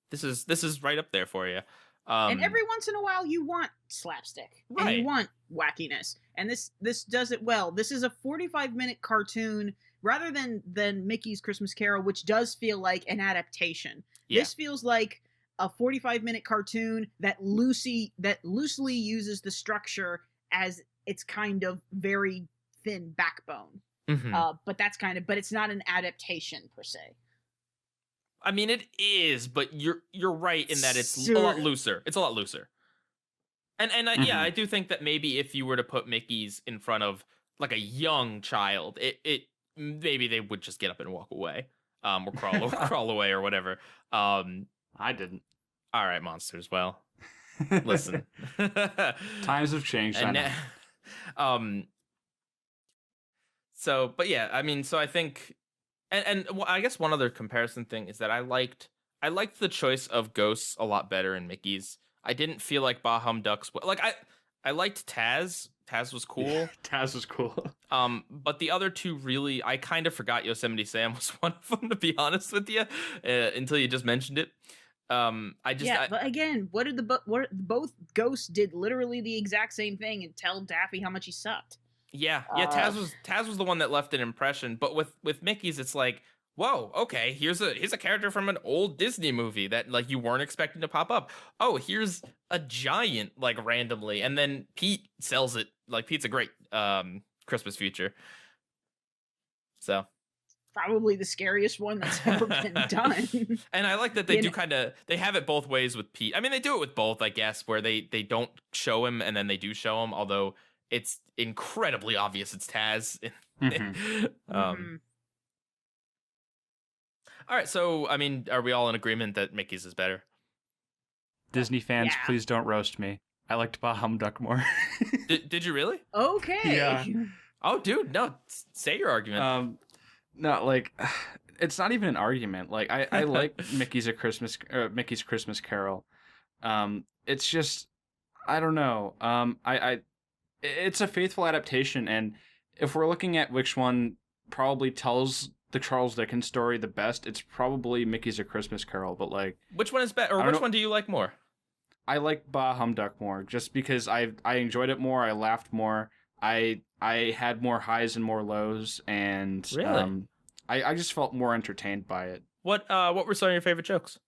this is right up there for you. And every once in a while, you want slapstick, right, and you want wackiness, and this does it well. This is a 45-minute cartoon rather than Mickey's Christmas Carol, which does feel like an adaptation. Yeah. This feels like a 45-minute cartoon that loosely uses the structure as its kind of very thin backbone. Mm-hmm. But it's not an adaptation per se. I mean, it is, but you're right in that it's a lot looser. It's a lot looser. And yeah, I do think that maybe if you were to put Mickey's in front of like a young child, it maybe they would just get up and walk away, or crawl away or whatever. I didn't. All right, monsters. Well, listen, times have changed. So, but yeah, I mean, so I think, and I guess one other comparison thing is that I liked the choice of ghosts a lot better in Mickey's. I didn't feel like Bah Humduck's, like I liked Taz. Taz was cool. Yeah, Taz was cool. But the other two really, I kind of forgot Yosemite Sam was one of them, to be honest with you, until you just mentioned it. But again, both ghosts did literally the exact same thing and tell Daffy how much he sucked. Yeah. Taz was the one that left an impression, but with Mickey's, it's like, whoa, okay, here's a character from an old Disney movie that like you weren't expecting to pop up. Oh, here's a giant like randomly, and then Pete sells it. Like Pete's a great Christmas feature. So probably the scariest one that's ever been done. And I like that they they have it both ways with Pete. I mean, they do it with both, I guess, where they don't show him and then they do show him, although it's incredibly obvious it's Taz. All right, so I mean, are we all in agreement that Mickey's is better? Disney fans, please don't roast me. I liked Bah Humduck more. Did you really? Okay. Yeah. Oh, dude, no, say your argument. No, like, it's not even an argument. Like, I like Mickey's Christmas Carol. It's just, I don't know. It's a faithful adaptation, and if we're looking at which one probably tells the Charles Dickens story the best, it's probably Mickey's A Christmas Carol. But like, which one is better, or which one do you like more? I like Bah Humduck more, just because I enjoyed it more. I laughed more. I had more highs and more lows, and really? I just felt more entertained by it. What were some of your favorite jokes?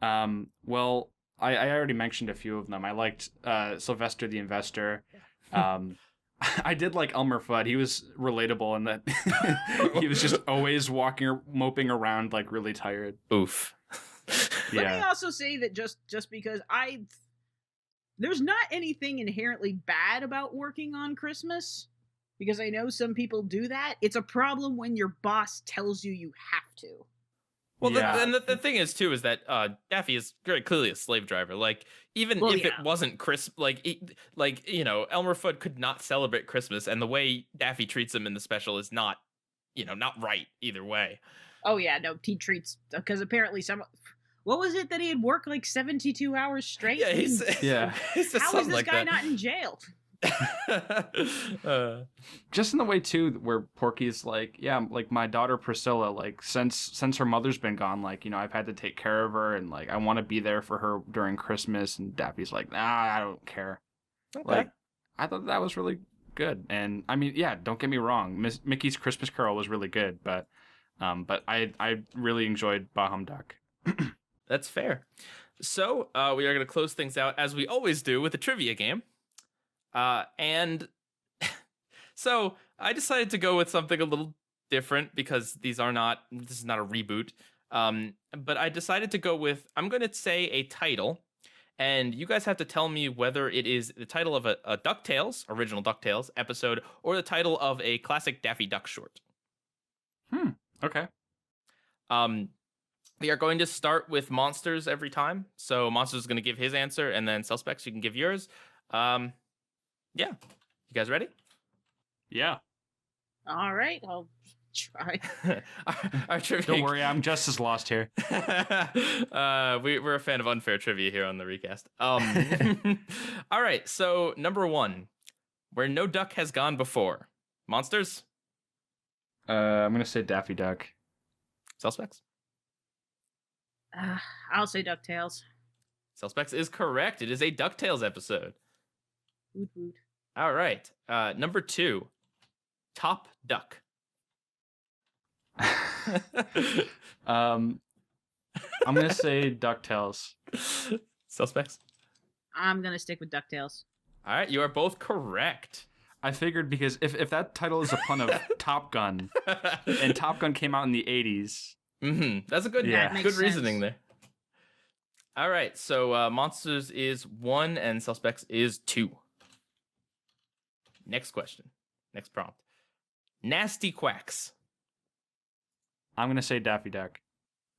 Well, I already mentioned a few of them. I liked Sylvester the Investor. I did like Elmer Fudd. He was relatable in that he was just always moping around like really tired. Oof. Yeah. Let me also say that just because there's not anything inherently bad about working on Christmas, because I know some people do that. It's a problem when your boss tells you have to. Well, the thing is too is that Daffy is very clearly a slave driver. Like even if it wasn't Elmer Fudd could not celebrate Christmas, and the way Daffy treats him in the special is not right either way. Oh yeah, no, he treats, because apparently what was it that he had worked like 72 hours straight? Yeah, how is this guy not in jail? Just in the way too, where Porky's like, yeah, like my daughter Priscilla, like since her mother's been gone, like, you know, I've had to take care of her, and like I want to be there for her during Christmas. And Daffy's like, nah, I don't care. Okay. Like, I thought that was really good. And I mean, yeah, don't get me wrong, Mickey's Christmas Carol was really good, but I really enjoyed Bah Humduck. That's fair. So we are going to close things out as we always do with a trivia game. And so I decided to go with something a little different because this is not a reboot. But I decided to go with, I'm going to say a title, and you guys have to tell me whether it is the title of a DuckTales, original DuckTales episode, or the title of a classic Daffy Duck short. Okay. We are going to start with Monsters every time. So Monsters is going to give his answer, and then CellSpex, you can give yours. Yeah. You guys ready? Yeah. All right, I'll try. our trivia. Don't worry, I'm just as lost here. We're a fan of unfair trivia here on the recast. All right, so number 1, where no duck has gone before. Monsters? I'm gonna say Daffy Duck. CellSpex? I'll say DuckTales. CellSpex is correct. It is a DuckTales episode. Woot woot. All right. Number 2, Top Duck. I'm gonna say DuckTales. CellSpex? I'm gonna stick with DuckTales. All right, you are both correct. I figured because if that title is a pun of Top Gun, and Top Gun came out in the 80s. That's a good, Yeah. good Makes reasoning sense. there. All right, so Monsters is 1 and CellSpex is 2. Next question. Next prompt. Nasty Quacks. I'm gonna say Daffy Duck.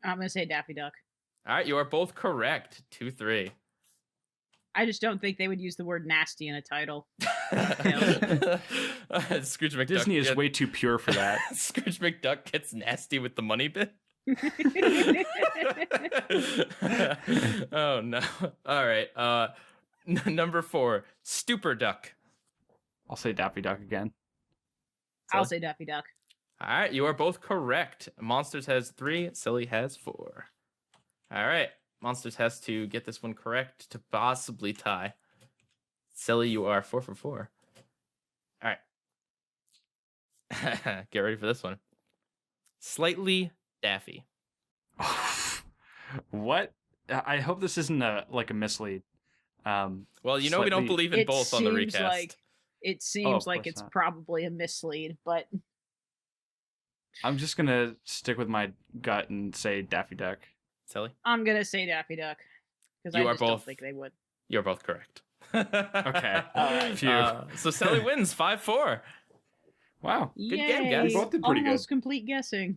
I'm gonna say Daffy Duck. All right, you are both correct. 2-3. I just don't think they would use the word nasty in a title. Scrooge McDuck. Disney is way too pure for that. Scrooge McDuck gets nasty with the money bit. Oh no! All right. Number 4, Stupor Duck. I'll say Daffy Duck again. I'll say Daffy Duck. All right, you are both correct. Monsters has 3, Silly has 4. All right, Monsters has to get this one correct to possibly tie. Silly, you are 4 for 4. All right, get ready for this one. Slightly Daffy. What? I hope this isn't a mislead. Well, you know we don't Slightly- believe in both on the recast. It seems of like course it's not. probably a mislead, but I'm just gonna stick with my gut and say Daffy Duck. Silly, I'm gonna say Daffy Duck because You I are just don't both- think they would. you're both correct. Okay. Alright. Phew. So Sally wins 5-4. Wow. Good game, guys. You both did pretty good. Almost complete guessing.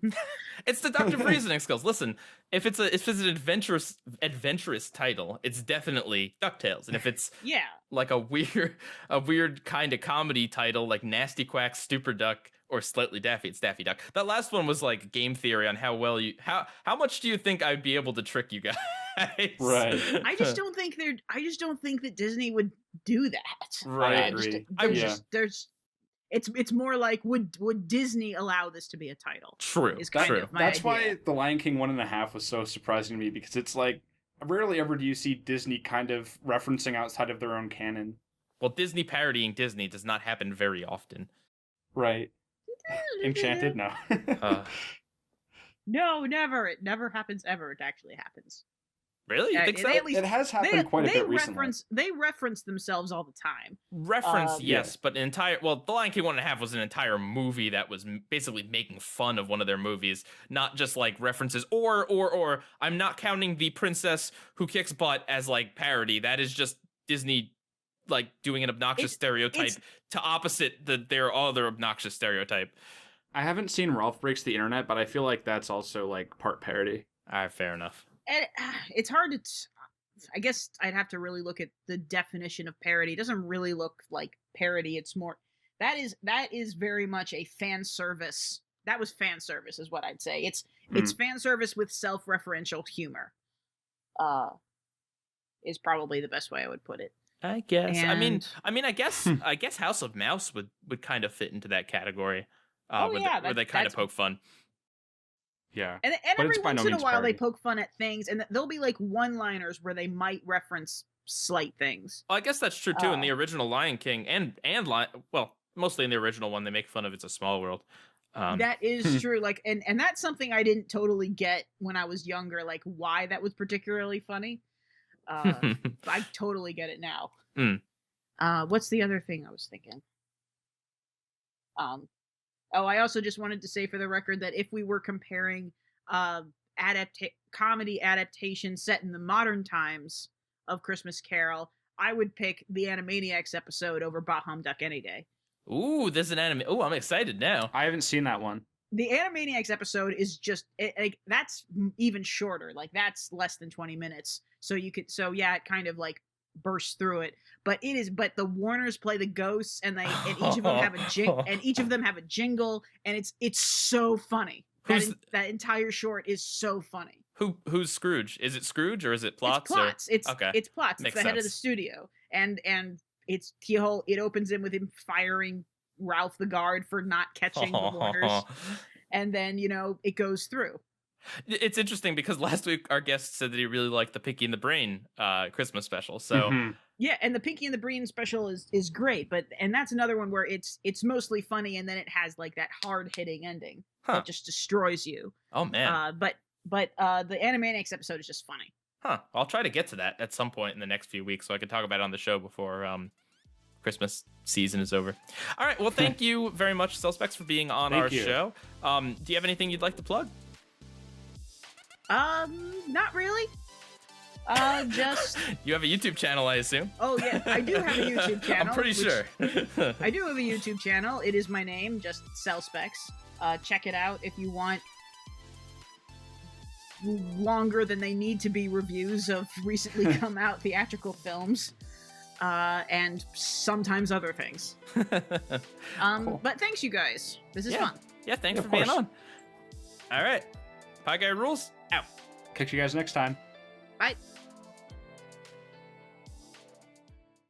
It's deductive reasoning skills. Listen, if it's an adventurous title, it's definitely DuckTales. And if it's Yeah. like a weird kind of comedy title like Nasty Quack, Stupor Duck, or Slightly Daffy, it's Daffy Duck. That last one was like game theory on how much do you think I'd be able to trick you guys? Right. I just don't think that Disney would do that. Right. I I just- agree. there's it's more like would Disney allow this to be a title? True. Is kind True. of my That's idea. why The Lion King 1.5 was so surprising to me, because it's like rarely ever do you see Disney kind of referencing outside of their own canon. Well, Disney parodying Disney does not happen very often. Right. Enchanted? No. No, never. It never happens ever. It actually happens. Really? You think so? They at least- It has happened quite a bit recently. They reference themselves all the time. Reference, Yeah. yes, but The Lion King 1.5 was an entire movie that was basically making fun of one of their movies, not just like references or I'm not counting the princess who kicks butt as like parody. That is just Disney like doing an obnoxious stereotype to opposite their other obnoxious stereotype. I haven't seen Ralph Breaks the Internet, but I feel like that's also like part parody. All right, fair enough. And it's hard to. I guess I'd have to really look at the definition of parody. It doesn't really look like parody. It's more that is very much a fan service. That was fan service, is what I'd say. It's fan service with self-referential humor. Is probably the best way I would put it. I guess. And- I guess House of Mouse would kind of fit into that category. Oh, yeah, where they kind of that's- poke fun. Yeah. And But every it's by once no in a means while they parody. poke fun at things, and there'll be like one-liners where they might reference slight things. Well, I guess that's true too. In the original Lion King well, mostly in the original one, they make fun of It's a Small World. That is true. Like, and that's something I didn't totally get when I was younger, like why that was particularly funny. I totally get it now. What's the other thing I was thinking? I also just wanted to say for the record that if we were comparing comedy adaptation set in the modern times of Christmas Carol, I would pick the Animaniacs episode over Bah Humduck any day. Ooh, there's an anime. Oh, I'm excited now. I haven't seen that one. The Animaniacs episode is just like that's even shorter. Like that's less than 20 minutes. So it kind of like bursts through it. But the Warners play the ghosts, and each of them have a jingle, and it's so funny. That entire short is so funny. Who's Scrooge? Is it Scrooge or is it Plots? It's Plots. Okay. It's Plots. Makes It's the head of sense. the studio, and it opens in with him firing Ralph the guard for not catching the Warners, and then it goes through. It's interesting because last week our guest said that he really liked the Pinky and the Brain Christmas special. So Mhm. Yeah, and the Pinky and the Brain special is great, and that's another one where it's mostly funny, and then it has like that hard hitting ending that just destroys you. Oh man. But the Animaniacs episode is just funny. I'll try to get to that at some point in the next few weeks so I can talk about it on the show before Christmas season is over. All right. Well, thank you very much, CellSpex, for being on our show. Do you have anything you'd like to plug? Not really. Just You have a YouTube channel, I assume. Oh yeah, I do have a YouTube channel. I'm pretty sure. I do have a YouTube channel. It is my name, just CellSpex. Check it out if you want longer than they need to be reviews of recently come out theatrical films, and sometimes other things. Cool. But thanks, you guys. This is fun. Yeah, thanks Of for being course. on. All right. Pie Guy Rules, out. Catch you guys next time. Bye.